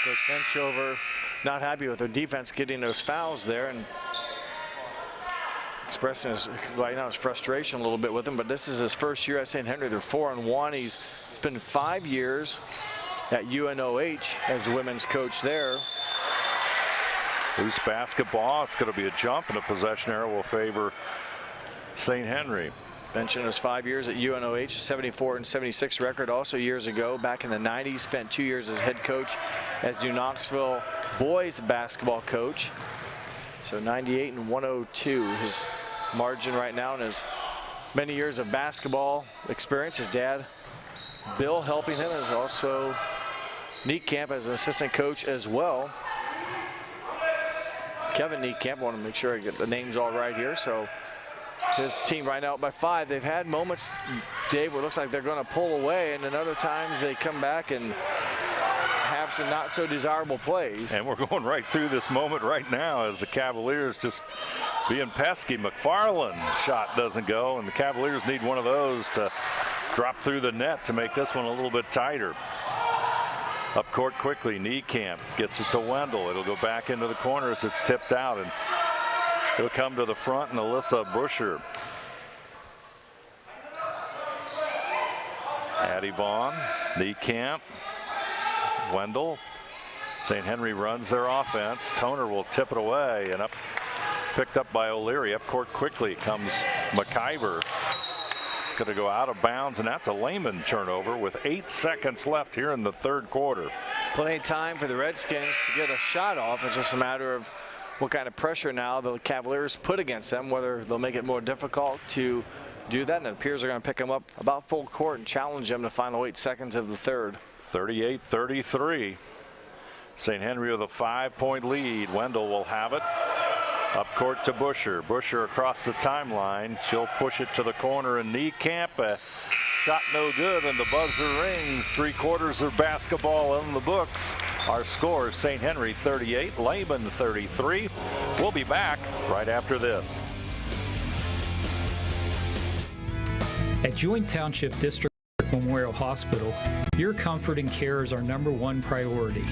Coach Benchover not happy with their defense getting those fouls there and expressing his, right now, his frustration a little bit with him. But this is his first year at St. Henry. They're 4-1. He's been 5 years at UNOH as the women's coach there. Loose basketball. It's going to be a jump, and a possession error will favor St. Henry. Mentioned his 5 years at UNOH, 74-76 record. Also years ago, back in the 90s, spent 2 years as head coach as New Knoxville boys basketball coach. So 98-102, his margin right now, and his many years of basketball experience. His dad, Bill, helping him, is also Niekamp as an assistant coach as well. Kevin Niekamp, I want to make sure I get the names all right here. So his team right now up by 5. They've had moments, Dave, where it looks like they're going to pull away, and then other times they come back and have some not so desirable plays. And we're going right through this moment right now as the Cavaliers just being pesky. McFarland's shot doesn't go, and the Cavaliers need one of those to drop through the net to make this one a little bit tighter. Up court quickly, Niekamp gets it to Wendell. It'll go back into the corner as it's tipped out, and it'll come to the front, and Alyssa Busher. Addie Vaughn, Niekamp, Wendell. St. Henry runs their offense. Toner will tip it away, and picked up by O'Leary. Up court quickly comes McIver. It's going to go out of bounds, and that's a Lehman turnover with 8 seconds left here in the third quarter. Plenty of time for the Redskins to get a shot off. It's just a matter of what kind of pressure now the Cavaliers put against them, whether they'll make it more difficult to do that, and it appears they're going to pick them up about full court and challenge them in the final 8 seconds of the third. 38-33. St. Henry with a 5-point lead. Wendell will have it. Up court to Busher. Busher across the timeline. She'll push it to the corner, and Niekamp. Shot no good, and the buzzer rings. 3/4 of basketball in the books. Our score, St. Henry 38, Lehman 33. We'll be back right after this. At Joint Township District Memorial Hospital, your comfort and care is our #1 priority.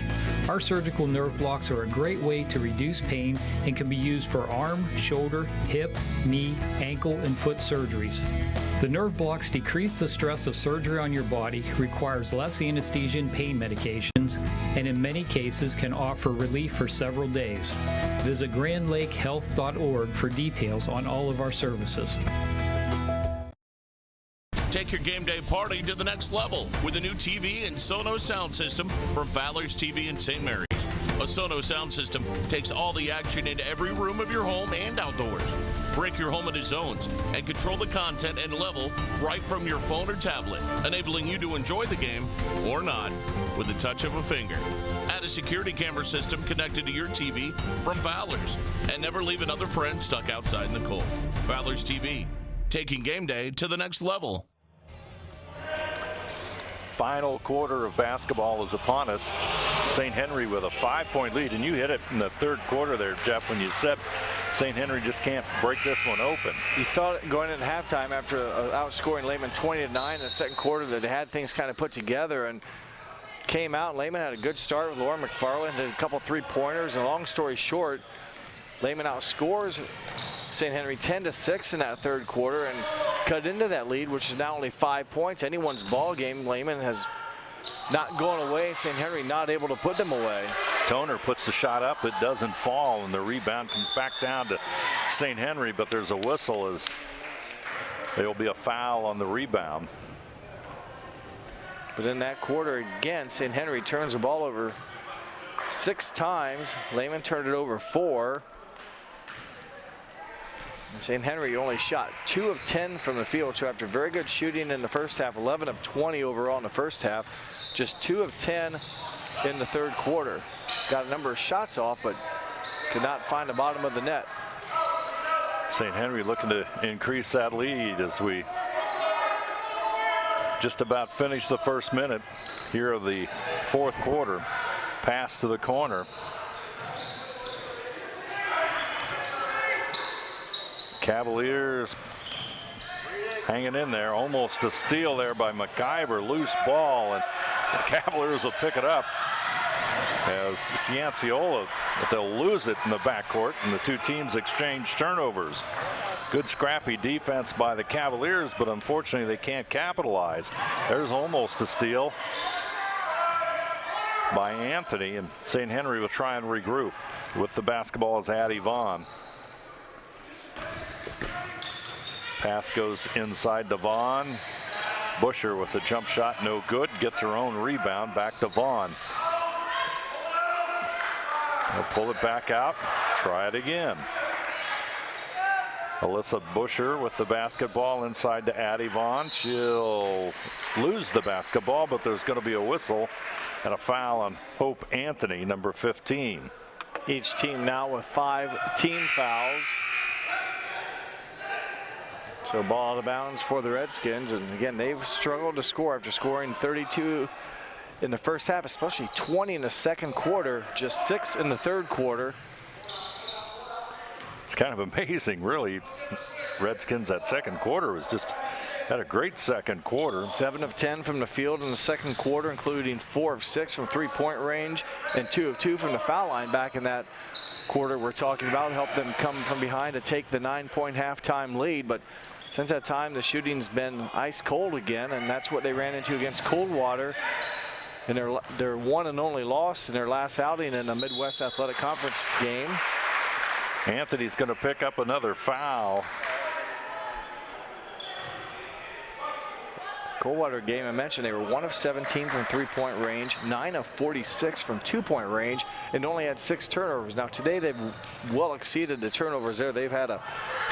Our surgical nerve blocks are a great way to reduce pain and can be used for arm, shoulder, hip, knee, ankle, and foot surgeries. The nerve blocks decrease the stress of surgery on your body, requires less anesthesia and pain medications, and in many cases can offer relief for several days. Visit grandlakehealth.org for details on all of our services. Take your game day party to the next level with a new TV and Sonos sound system from Fowler's TV in St. Mary's. A Sonos sound system takes all the action into every room of your home and outdoors. Break your home into zones and control the content and level right from your phone or tablet, enabling you to enjoy the game or not with the touch of a finger. Add a security camera system connected to your TV from Fowler's, and never leave another friend stuck outside in the cold. Fowler's TV, taking game day to the next level. Final quarter of basketball is upon us. St. Henry with a 5-point lead, and you hit it in the third quarter there, Jeff, when you said St. Henry just can't break this one open. You thought going into halftime after outscoring Lehman 20-9 in the second quarter that they had things kind of put together, and came out. Lehman had a good start with Laura McFarland, had a couple 3-pointers, and long story short, Lehman outscores St. Henry 10-6 in that third quarter and cut into that lead, which is now only 5 points. Anyone's ball game. Lehman has not gone away. St. Henry not able to put them away. Toner puts the shot up. It doesn't fall, and the rebound comes back down to St. Henry, but there's a whistle as there will be a foul on the rebound. But in that quarter, again, St. Henry turns the ball over 6 times. Lehman turned it over 4. And St. Henry only shot 2 of 10 from the field, so after very good shooting in the first half, 11 of 20 overall in the first half, just 2 of 10 in the third quarter. Got a number of shots off, but could not find the bottom of the net. St. Henry looking to increase that lead as we just about finish the first minute here of the fourth quarter. Pass to the corner. Cavaliers hanging in there. Almost a steal there by McIver. Loose ball, and the Cavaliers will pick it up as Cianciola, but they'll lose it in the backcourt, and the two teams exchange turnovers. Good scrappy defense by the Cavaliers, but unfortunately they can't capitalize. There's almost a steal by Anthony, and St. Henry will try and regroup. With the basketball is Addie Vaughn. Pass goes inside to Vaughn. Busher with the jump shot, no good. Gets her own rebound. Back to Vaughn. They'll pull it back out. Try it again. Alyssa Busher with the basketball inside to Addie Vaughn. She'll lose the basketball, but there's going to be a whistle and a foul on Hope Anthony, number 15. Each team now with 5 team fouls. So ball out of bounds for the Redskins, and again they've struggled to score after scoring 32 in the first half, especially 20 in the second quarter, just 6 in the third quarter. It's kind of amazing, really. Redskins that second quarter was just Had a great second quarter. 7 of 10 from the field in the second quarter, including 4 of 6 from three-point range and 2 of 2 from the foul line back in that quarter we're talking about. Helped them come from behind to take the 9-point halftime lead. But since that time, the shooting's been ice cold again, and that's what they ran into against Coldwater in their one and only loss in their last outing in a Midwest Athletic Conference game. Anthony's going to pick up another foul. Coldwater game, I mentioned they were 1 of 17 from three-point range, 9 of 46 from two-point range, and only had 6 turnovers. Now today they've well exceeded the turnovers there. They've had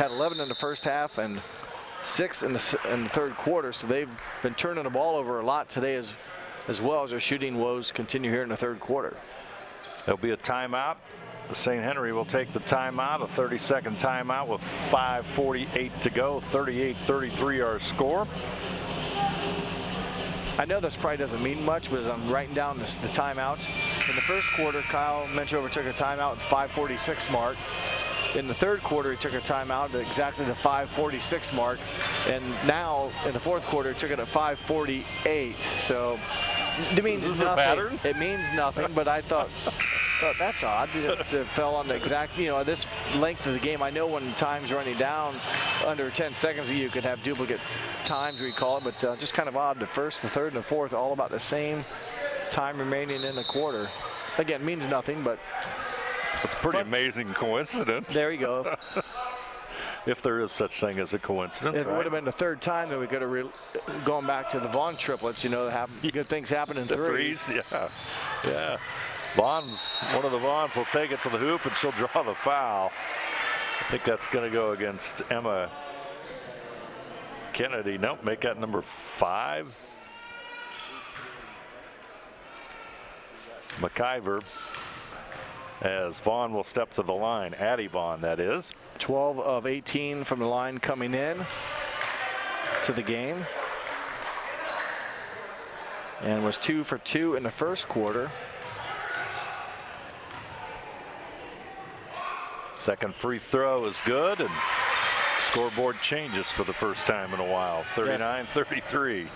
11 in the first half and 6 in the third quarter, so they've been turning the ball over a lot today as well as their shooting woes continue here in the third quarter. There'll be a timeout. St. Henry will take the timeout, a 30-second timeout with 5:48 to go. 38-33 our score. I know this probably doesn't mean much, but as I'm writing down the timeouts, in the first quarter, Kyle Menchover took a timeout at the 5:46 mark. In the third quarter, he took a timeout at exactly the 5:46 mark. And now, in the fourth quarter, he took it at 5:48. So, it means nothing. A pattern? It means nothing, but I thought that's odd. It fell on the exact, this length of the game. I know when time's running down under 10 seconds, you could have duplicate times, we call it, but just kind of odd. The first, the third, and the fourth, all about the same time remaining in the quarter. Again, means nothing, but it's a pretty amazing coincidence. There you go. If there is such thing as a coincidence. If it would have been the third time, then we could have gone back to the Vaughn triplets. Good things happen in threes. Yeah. Vaughn's, one of the Vaughns will take it to the hoop, and she'll draw the foul. I think that's going to go against Emma Kennedy. Nope, make that number 5. McIver, as Vaughn will step to the line. Addie Vaughn, that is. 12 of 18 from the line coming in to the game. And was 2 for 2 in the first quarter. Second free throw is good, and scoreboard changes for the first time in a while. 39-33.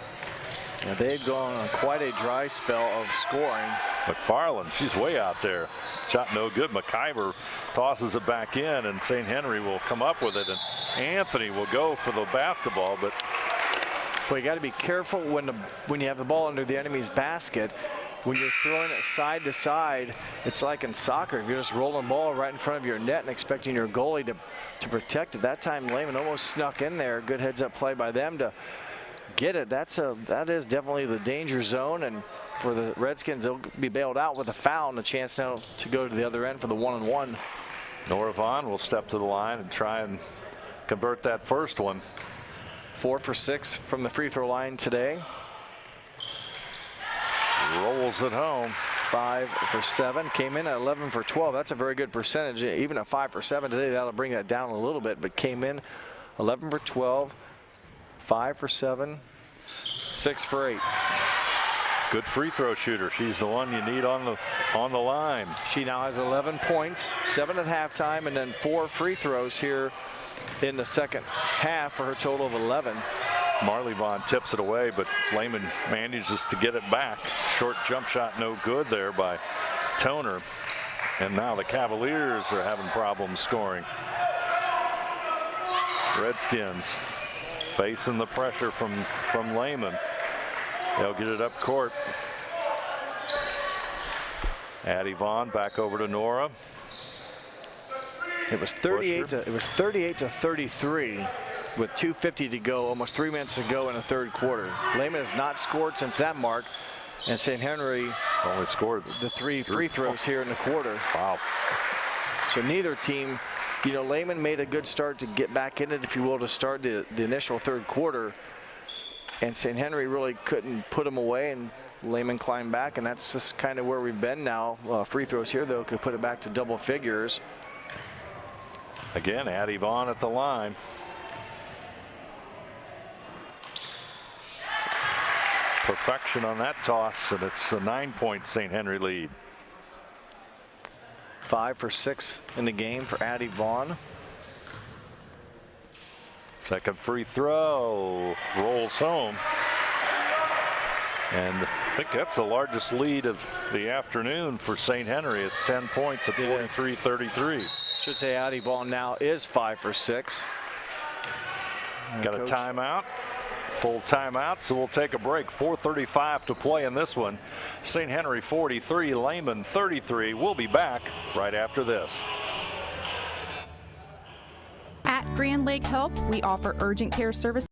Yeah, they've gone on quite a dry spell of scoring. McFarland, she's way out there. Shot no good. McIver tosses it back in, and St. Henry will come up with it, and Anthony will go for the basketball. But you got to be careful when you have the ball under the enemy's basket. When you're throwing it side to side, it's like in soccer. If you're just rolling the ball right in front of your net and expecting your goalie to protect it. That time Lehman almost snuck in there. Good heads-up play by them to get it. That is definitely the danger zone, and for the Redskins, they'll be bailed out with a foul and a chance now to go to the other end for the 1-on-1. Nora Vaughn will step to the line and try and convert that first one. 4 for 6 from the free throw line today. Rolls it home. 5 for 7. Came in at 11 for 12. That's a very good percentage. Even at 5 for 7 today, that'll bring that down a little bit, but came in 11 for 12, 5 for 7, 6 for 8. Good free throw shooter. She's the one you need on the line. She now has 11 points, 7 at halftime, and then 4 free throws here in the second half for her total of 11. Marley Vaughn tips it away, but Lehman manages to get it back. Short jump shot, no good there by Toner. And now the Cavaliers are having problems scoring. Redskins facing the pressure from Lehman. They'll get it up court. Addie Vaughn back over to Nora. It was 38 to 33 with 2:50 to go, almost 3 minutes to go in the third quarter. Lehman has not scored since that mark, and St. Henry only scored the 3 free throws here in the quarter. Wow. So neither team, Lehman made a good start to get back in it, if you will, to start the initial third quarter, and St. Henry really couldn't put them away, and Lehman climbed back, and that's just kind of where we've been now. Free throws here, though, could put it back to double figures. Again, Addie Vaughn at the line. Perfection on that toss, and it's a 9-point St. Henry lead. 5 for 6 in the game for Addie Vaughn. Second free throw rolls home. And I think that's the largest lead of the afternoon for St. Henry. It's 10 points at 43-33. Should say Addie Vaughn now is 5 for 6. Got a timeout. Full timeout, so we'll take a break. 4:35 to play in this one. St. Henry 43, Lehman 33. We'll be back right after this. At Grand Lake Health, we offer urgent care services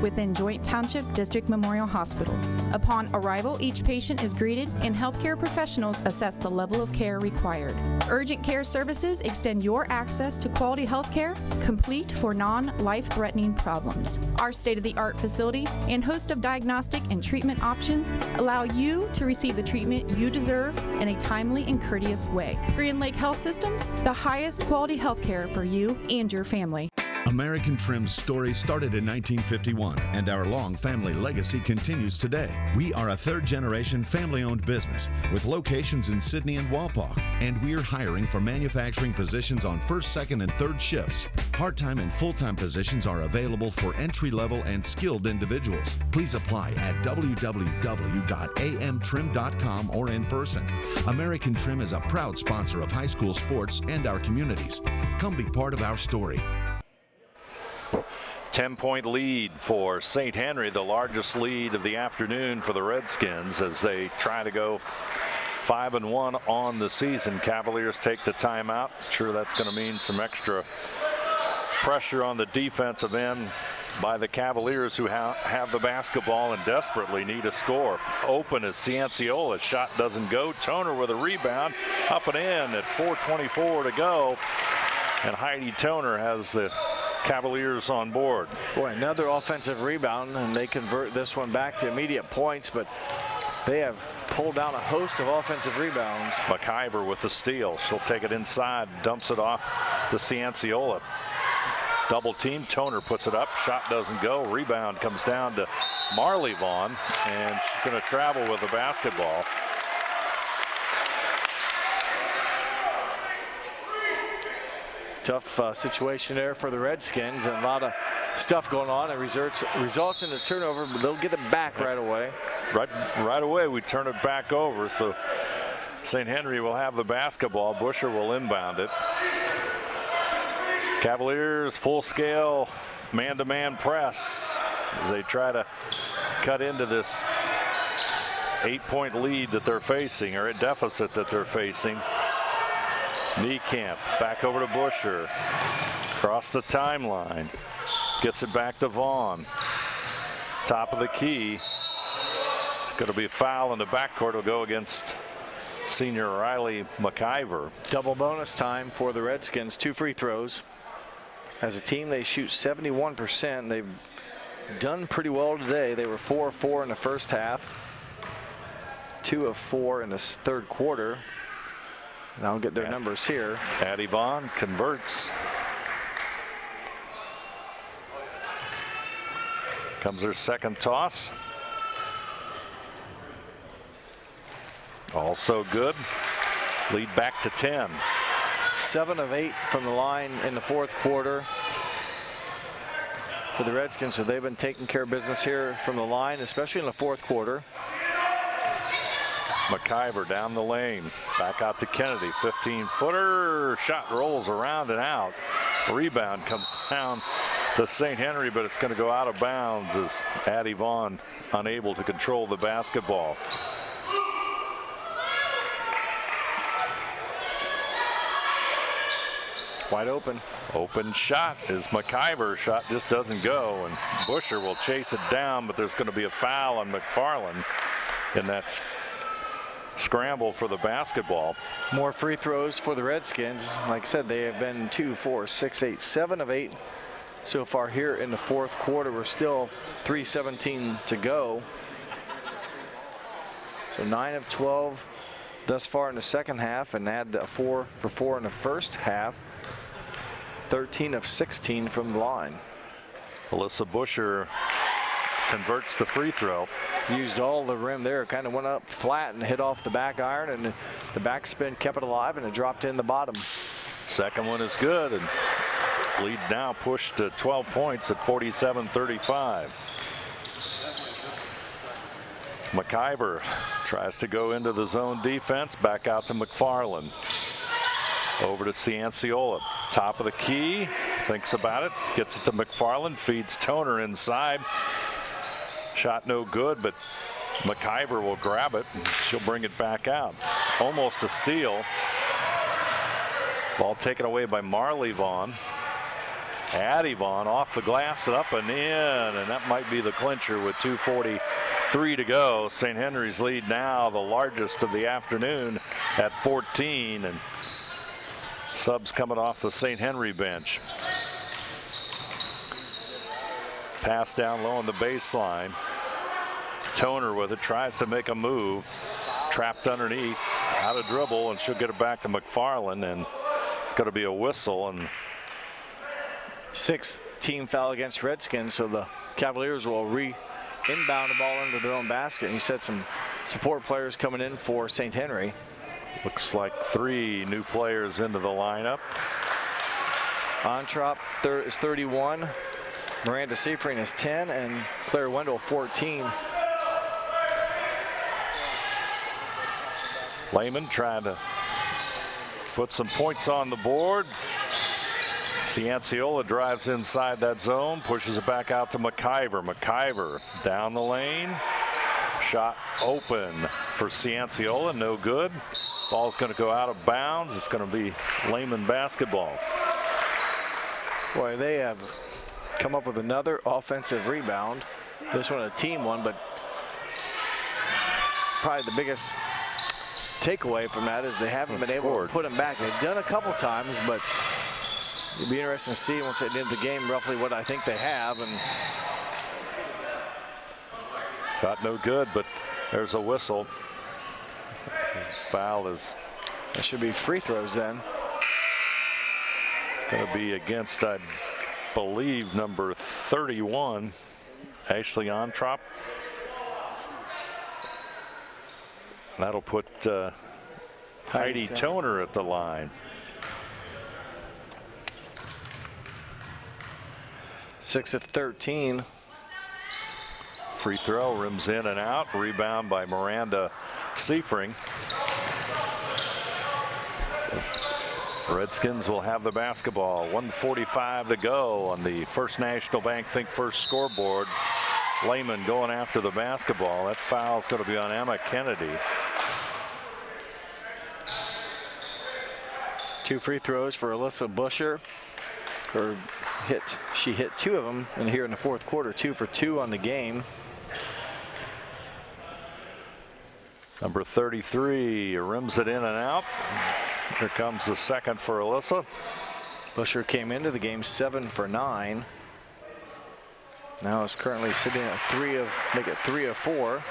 within Joint Township District Memorial Hospital. Upon arrival, each patient is greeted and healthcare professionals assess the level of care required. Urgent care services extend your access to quality health care, complete for non-life-threatening problems. Our state-of-the-art facility and host of diagnostic and treatment options allow you to receive the treatment you deserve in a timely and courteous way. Grand Lake Health Systems, the highest quality health care for you and your family. American Trim's story started in 1951, and our long family legacy continues today. We are a third-generation family-owned business with locations in Sydney and Walpaugh, and we're hiring for manufacturing positions on first, second, and third shifts. Part-time and full-time positions are available for entry-level and skilled individuals. Please apply at www.amtrim.com or in person. American Trim is a proud sponsor of high school sports and our communities. Come be part of our story. 10-point lead for St. Henry, the largest lead of the afternoon for the Redskins as they try to go 5-1 on the season. Cavaliers take the timeout. Sure, that's going to mean some extra pressure on the defensive end by the Cavaliers, who have the basketball and desperately need a score. Open is Cianciola. Shot doesn't go. Toner with a rebound. Up and in at 4:24 to go. And Heidi Toner has the Cavaliers on board. Boy, another offensive rebound, and they convert this one back to immediate points, but they have pulled down a host of offensive rebounds. McIver with the steal. She'll take it inside, dumps it off to Cianciola. Double team. Toner puts it up. Shot doesn't go. Rebound comes down to Marley Vaughn, and she's going to travel with the basketball. Tough situation there for the Redskins, and a lot of stuff going on. It results in a turnover, but they'll get it back right away. Right away, we turn it back over. So St. Henry will have the basketball. Busher will inbound it. Cavaliers full-scale man-to-man press as they try to cut into this 8-point lead that they're facing, or a deficit that they're facing. Niekamp back over to Busher. Across the timeline. Gets it back to Vaughn. Top of the key. It's going to be a foul in the backcourt. Will go against senior Riley McIver. Double bonus time for the Redskins. 2 free throws. As a team, they shoot 71%. They've done pretty well today. They were 4 of 4 in the first half. 2 of 4 in the third quarter. And I'll get their numbers here. Addie Vaughn converts. Comes their second toss. Also good. Lead back to 10. 7 of 8 from the line in the fourth quarter for the Redskins. So they've been taking care of business here from the line, especially in the fourth quarter. McIver down the lane. Back out to Kennedy. 15-footer. Shot rolls around and out. Rebound comes down to St. Henry, but it's going to go out of bounds as Addie Vaughn unable to control the basketball. Wide open. Open shot is McIver. Shot just doesn't go, and Busher will chase it down, but there's going to be a foul on McFarland, and that's scramble for the basketball. More free throws for the Redskins. Like I said, they have been 2, 4, 6, 8, 7 of 8 so far here in the fourth quarter. We're still 3:17 to go. So 9 of 12 thus far in the second half, and add a 4 for 4 in the first half. 13 of 16 from the line. Alyssa Busher converts the free throw. Used all the rim there, kind of went up flat and hit off the back iron, and the backspin kept it alive, and it dropped in the bottom. Second one is good, and Lead now pushed to 12 points at 47-35. McIver tries to go into the zone defense. Back out to McFarland. Over to Cianciola. Top of the key. Thinks about it. Gets it to McFarland. Feeds Toner inside. Shot no good, but McIver will grab it. And she'll bring it back out. Almost a steal. Ball taken away by Marley Vaughn. Addie Vaughn off the glass and up and in. And that might be the clincher with 2:43 to go. St. Henry's lead now the largest of the afternoon at 14. And subs coming off the St. Henry bench. Pass down low on the baseline. Toner with it, tries to make a move. Trapped underneath, out of dribble, and she'll get it back to McFarland, and it's going to be a whistle. And 6th team foul against Redskins, so the Cavaliers will inbound the ball into their own basket. And you said some support players coming in for St. Henry. Looks like 3 new players into the lineup. Ontrop is 31. Miranda Seifring is 10, and Claire Wendell 14. Lehman trying to put some points on the board. Cianciola drives inside that zone, pushes it back out to McIver. McIver down the lane. Shot open for Cianciola, no good. Ball's going to go out of bounds. It's going to be Lehman basketball. Boy, they have come up with another offensive rebound. This one a team one, but probably the biggest takeaway from that is they haven't been able to put them back. They've done a couple times, but it'll be interesting to see once they end the game roughly what I think they have. And shot no good, but there's a whistle. Foul is. That should be free throws then. Going to be against, I believe, number 31, Ashley Ontrop. That'll put Heidi Toner at the line. 6 of 13. Free throw, rims in and out. Rebound by Miranda Seifring. Redskins will have the basketball. 1:45 to go on the First National Bank Think First scoreboard. Lehman going after the basketball. That foul's going to be on Emma Kennedy. 2 free throws for Alyssa Busher. She hit 2 of them, and here in the fourth quarter, 2 for 2 on the game. Number 33 rims it in and out. Here comes the second for Alyssa. Busher came into the game 7 for 9. Now is currently sitting at 3 of 4.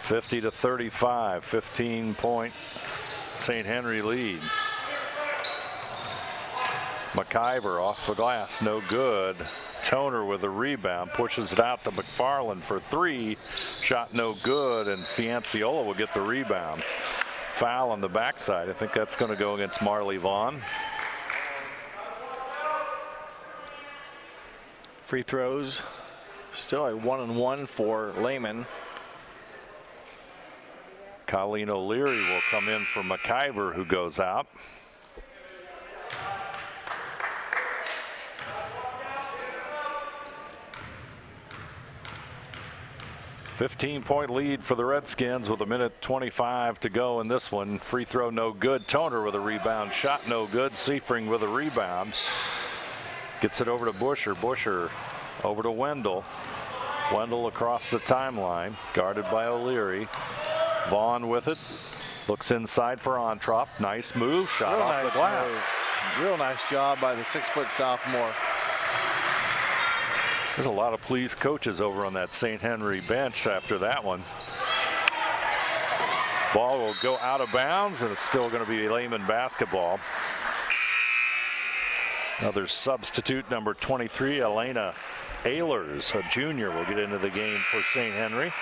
50-35, 15-point St. Henry lead. McIver off the glass, no good. Toner with a rebound, pushes it out to McFarland for 3. Shot no good, and Cianciola will get the rebound. Foul on the backside. I think that's going to go against Marley Vaughn. Free throws, still a 1-and-1 for Lehman. Colleen O'Leary will come in for McIver, who goes out. .15 lead for the Redskins with 1:25 to go in this one. Free throw no good. Toner with a rebound. Shot no good. Seifring with a rebound. Gets it over to Busher. Busher over to Wendell. Wendell across the timeline. Guarded by O'Leary. Vaughn with it. Looks inside for Ontrop. Nice move. Shot off the glass. Real nice job by the 6-foot sophomore. There's a lot of pleased coaches over on that St. Henry bench after that one. Ball will go out of bounds, and it's still going to be Lehman basketball. Another substitute, number 23, Elena Ehlers, a junior, will get into the game for St. Henry.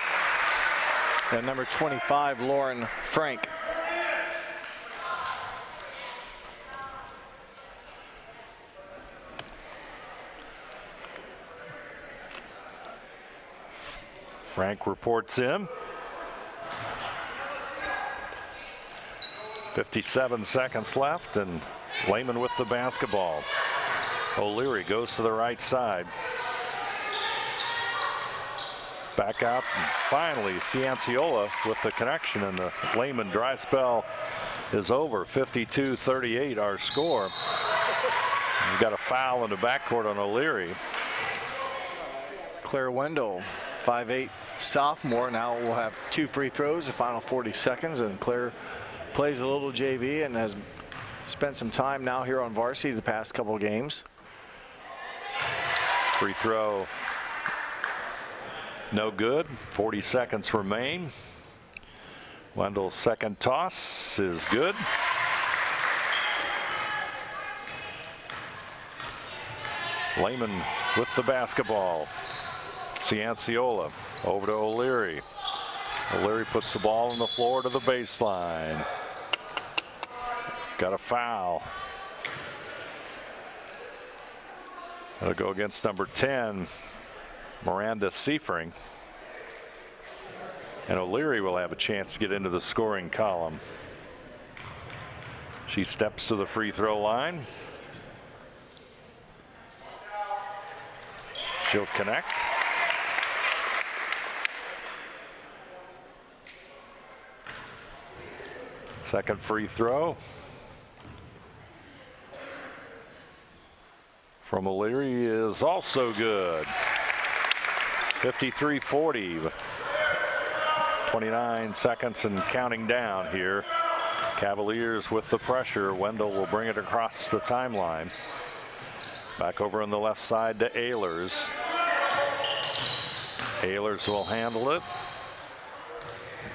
And number 25, Lauren Frank. Frank reports in. 57 seconds left, and Lehman with the basketball. O'Leary goes to the right side. Back out, and finally Cianciola with the connection, and the Lehman dry spell is over. 52-38 our score. We've got a foul in the backcourt on O'Leary. Claire Wendell, 5'8" sophomore, now will have 2 free throws the final 40 seconds, and Claire plays a little JV and has spent some time now here on varsity the past couple of games. Free throw no good. 40 seconds remain. Wendell's second toss is good. Lehman with the basketball. Cianciola over to O'Leary. O'Leary puts the ball on the floor to the baseline. Got a foul. It'll go against number 10, Miranda Seifring. And O'Leary will have a chance to get into the scoring column. She steps to the free throw line. She'll connect. Second free throw from O'Leary is also good. 53-40. 29 seconds and counting down here. Cavaliers with the pressure. Wendell will bring it across the timeline. Back over on the left side to Ehlers. Ehlers will handle it.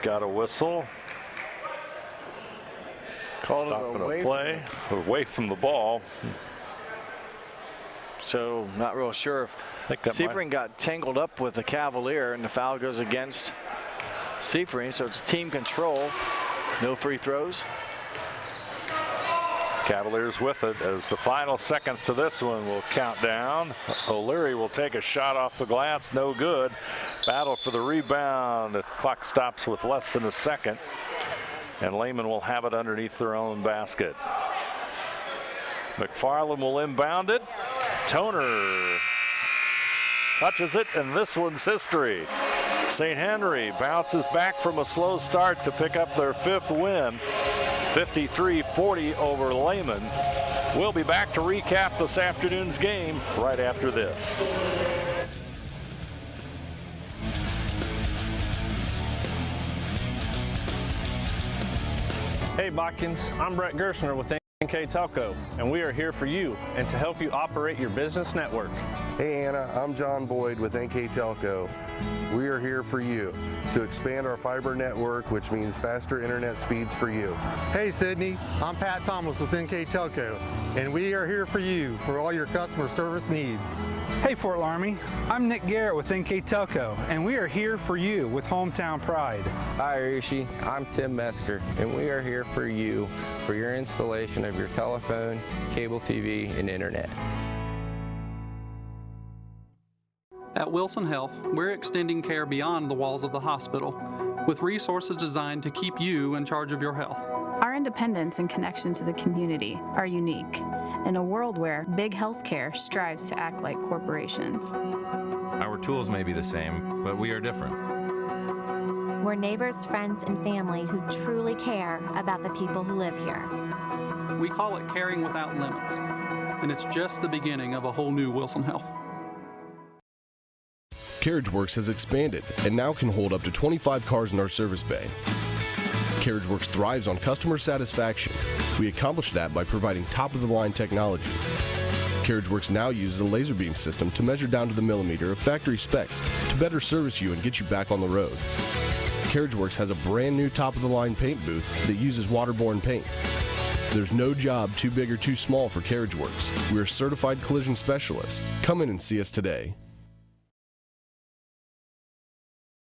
Got a whistle. Called Stopping a play away from the ball. So not real sure if Seifring got tangled up with the Cavalier, and the foul goes against Seifring, so it's team control. No free throws. Cavaliers with it as the final seconds to this one will count down. O'Leary will take a shot off the glass, no good. Battle for the rebound. The clock stops with less than a second, and Lehman will have it underneath their own basket. McFarland will inbound it. Toner touches it, and this one's history. St. Henry bounces back from a slow start to pick up their 5th win. 53-40 over Lehman. We'll be back to recap this afternoon's game right after this. Hey Botkins, I'm Brett Gershner with NKTelco, and we are here for you and to help you operate your business network. Hey Anna, I'm John Boyd with NKTelco. We are here for you to expand our fiber network, which means faster internet speeds for you. Hey Sydney, I'm Pat Thomas with NKTelco, and we are here for you for all your customer service needs. Hey Fort Laramie, I'm Nick Garrett with NKTelco, and we are here for you with Hometown Pride. Hi Rishi, I'm Tim Metzger, and we are here for you for your installation of your telephone, cable TV, and internet. At Wilson Health, we're extending care beyond the walls of the hospital with resources designed to keep you in charge of your health. Our independence and connection to the community are unique in a world where big healthcare strives to act like corporations. Our tools may be the same, but we are different. We're neighbors, friends, and family who truly care about the people who live here. We call it caring without limits, and it's just the beginning of a whole new Wilson Health. CarriageWorks has expanded and now can hold up to 25 cars in our service bay. CarriageWorks thrives on customer satisfaction. We accomplish that by providing top-of-the-line technology. CarriageWorks now uses a laser beam system to measure down to the millimeter of factory specs to better service you and get you back on the road. CarriageWorks has a brand new top-of-the-line paint booth that uses waterborne paint. There's no job too big or too small for CarriageWorks. We're certified collision specialists. Come in and see us today.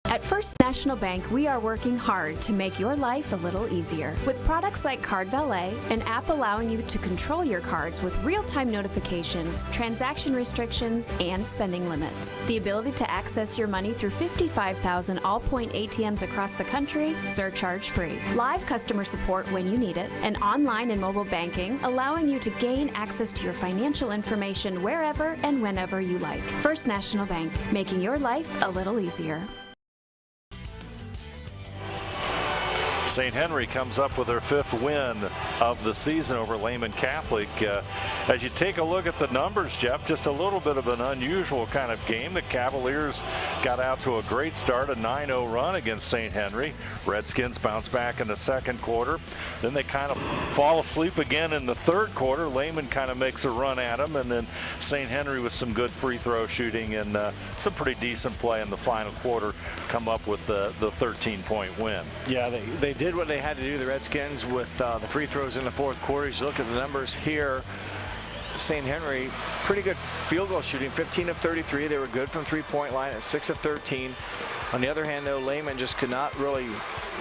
At First First National Bank, we are working hard to make your life a little easier. With products like Card Valet, an app allowing you to control your cards with real-time notifications, transaction restrictions, and spending limits. The ability to access your money through 55,000 all-point ATMs across the country, surcharge-free. Live customer support when you need it, and online and mobile banking, allowing you to gain access to your financial information wherever and whenever you like. First National Bank, making your life a little easier. St. Henry comes up with their 5th win of the season over Lehman Catholic. As you take a look at the numbers, Jeff, just a little bit of an unusual kind of game. The Cavaliers got out to a great start, a 9-0 run against St. Henry. Redskins bounce back in the second quarter. Then they kind of fall asleep again in the third quarter. Lehman kind of makes a run at them, and then St. Henry with some good free throw shooting and some pretty decent play in the final quarter come up with the 13-point win. Yeah, they did what they had to do, the Redskins, with the free throws in the fourth quarter. As you look at the numbers here, St. Henry, pretty good field goal shooting, 15 of 33. They were good from three-point line at 6 of 13. On the other hand, though, Lehman just could not really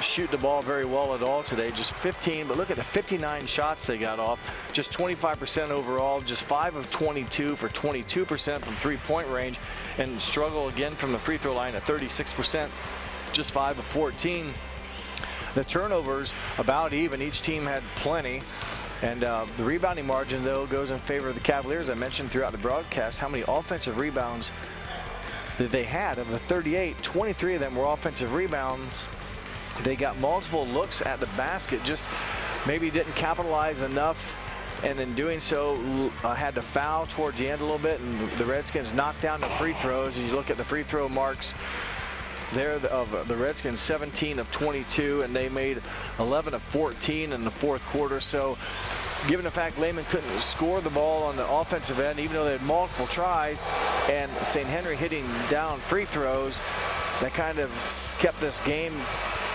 shoot the ball very well at all today. Just 15, but look at the 59 shots they got off. Just 25% overall, just 5 of 22 for 22% from three-point range, and struggle again from the free throw line at 36%, just 5 of 14. The turnovers about even. Each team had plenty. And the rebounding margin, though, goes in favor of the Cavaliers. I mentioned throughout the broadcast how many offensive rebounds that they had. Of the 38, 23 of them were offensive rebounds. They got multiple looks at the basket, just maybe didn't capitalize enough, and in doing so had to foul towards the end a little bit, and the Redskins knocked down the free throws. You look at the free throw marks there of the Redskins, 17 of 22, and they made 11 of 14 in the fourth quarter. So given the fact Lehman couldn't score the ball on the offensive end, even though they had multiple tries, and St. Henry hitting down free throws, that kind of kept this game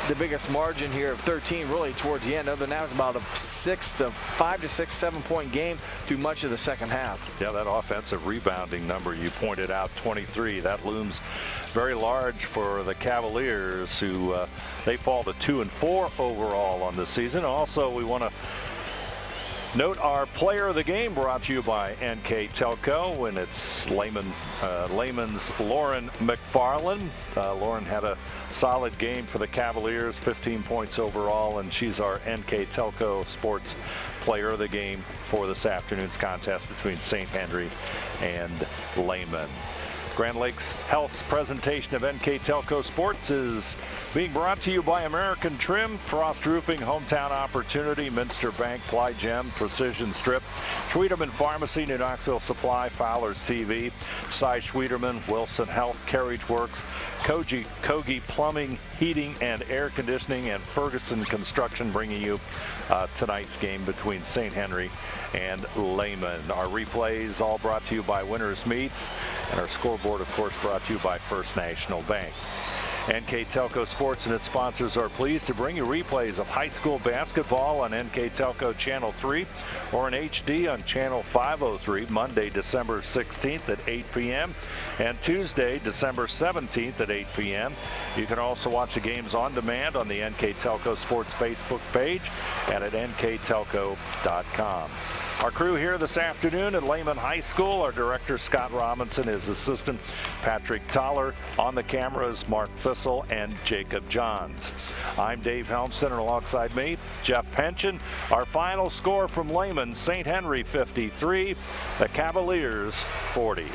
the biggest margin here of 13 really towards the end. Other than that, it was about a 5 to 6, 7-point game through much of the second half. Yeah, that offensive rebounding number you pointed out, 23, that looms very large for the Cavaliers, who they fall to 2-4 overall on the season. Also, we want to note our player of the game, brought to you by NKTelco, and it's Lehman's Lauren McFarland. Lauren had a solid game for the Cavaliers, 15 points overall, and she's our NKTelco Sports Player of the Game for this afternoon's contest between St. Henry and Lehman. Grand Lakes Health's presentation of NKTelco Sports is being brought to you by American Trim, Frost Roofing, Hometown Opportunity, Minster Bank, Ply Gem, Precision Strip, Schwieterman Pharmacy, New Knoxville Supply, Fowler's TV, Cy Schwieterman, Wilson Health, Carriage Works, Kogi Plumbing, Heating and Air Conditioning, and Ferguson Construction, bringing you tonight's game between St. Henry and Lehman. Our replays all brought to you by Winners Meats, and our scoreboard, of course, brought to you by First National Bank. NKTelco Sports and its sponsors are pleased to bring you replays of high school basketball on NKTelco Channel 3 or in HD on Channel 503, Monday, December 16th at 8 p.m. and Tuesday, December 17th at 8 p.m. You can also watch the games on demand on the NKTelco Sports Facebook page and at nktelco.com. Our crew here this afternoon at Lehman High School, our director Scott Robinson, his assistant Patrick Toller, on the cameras Mark Fissel and Jacob Johns. I'm Dave Helmston, and alongside me, Jeff Pension. Our final score from Lehman, St. Henry 53, the Cavaliers 40.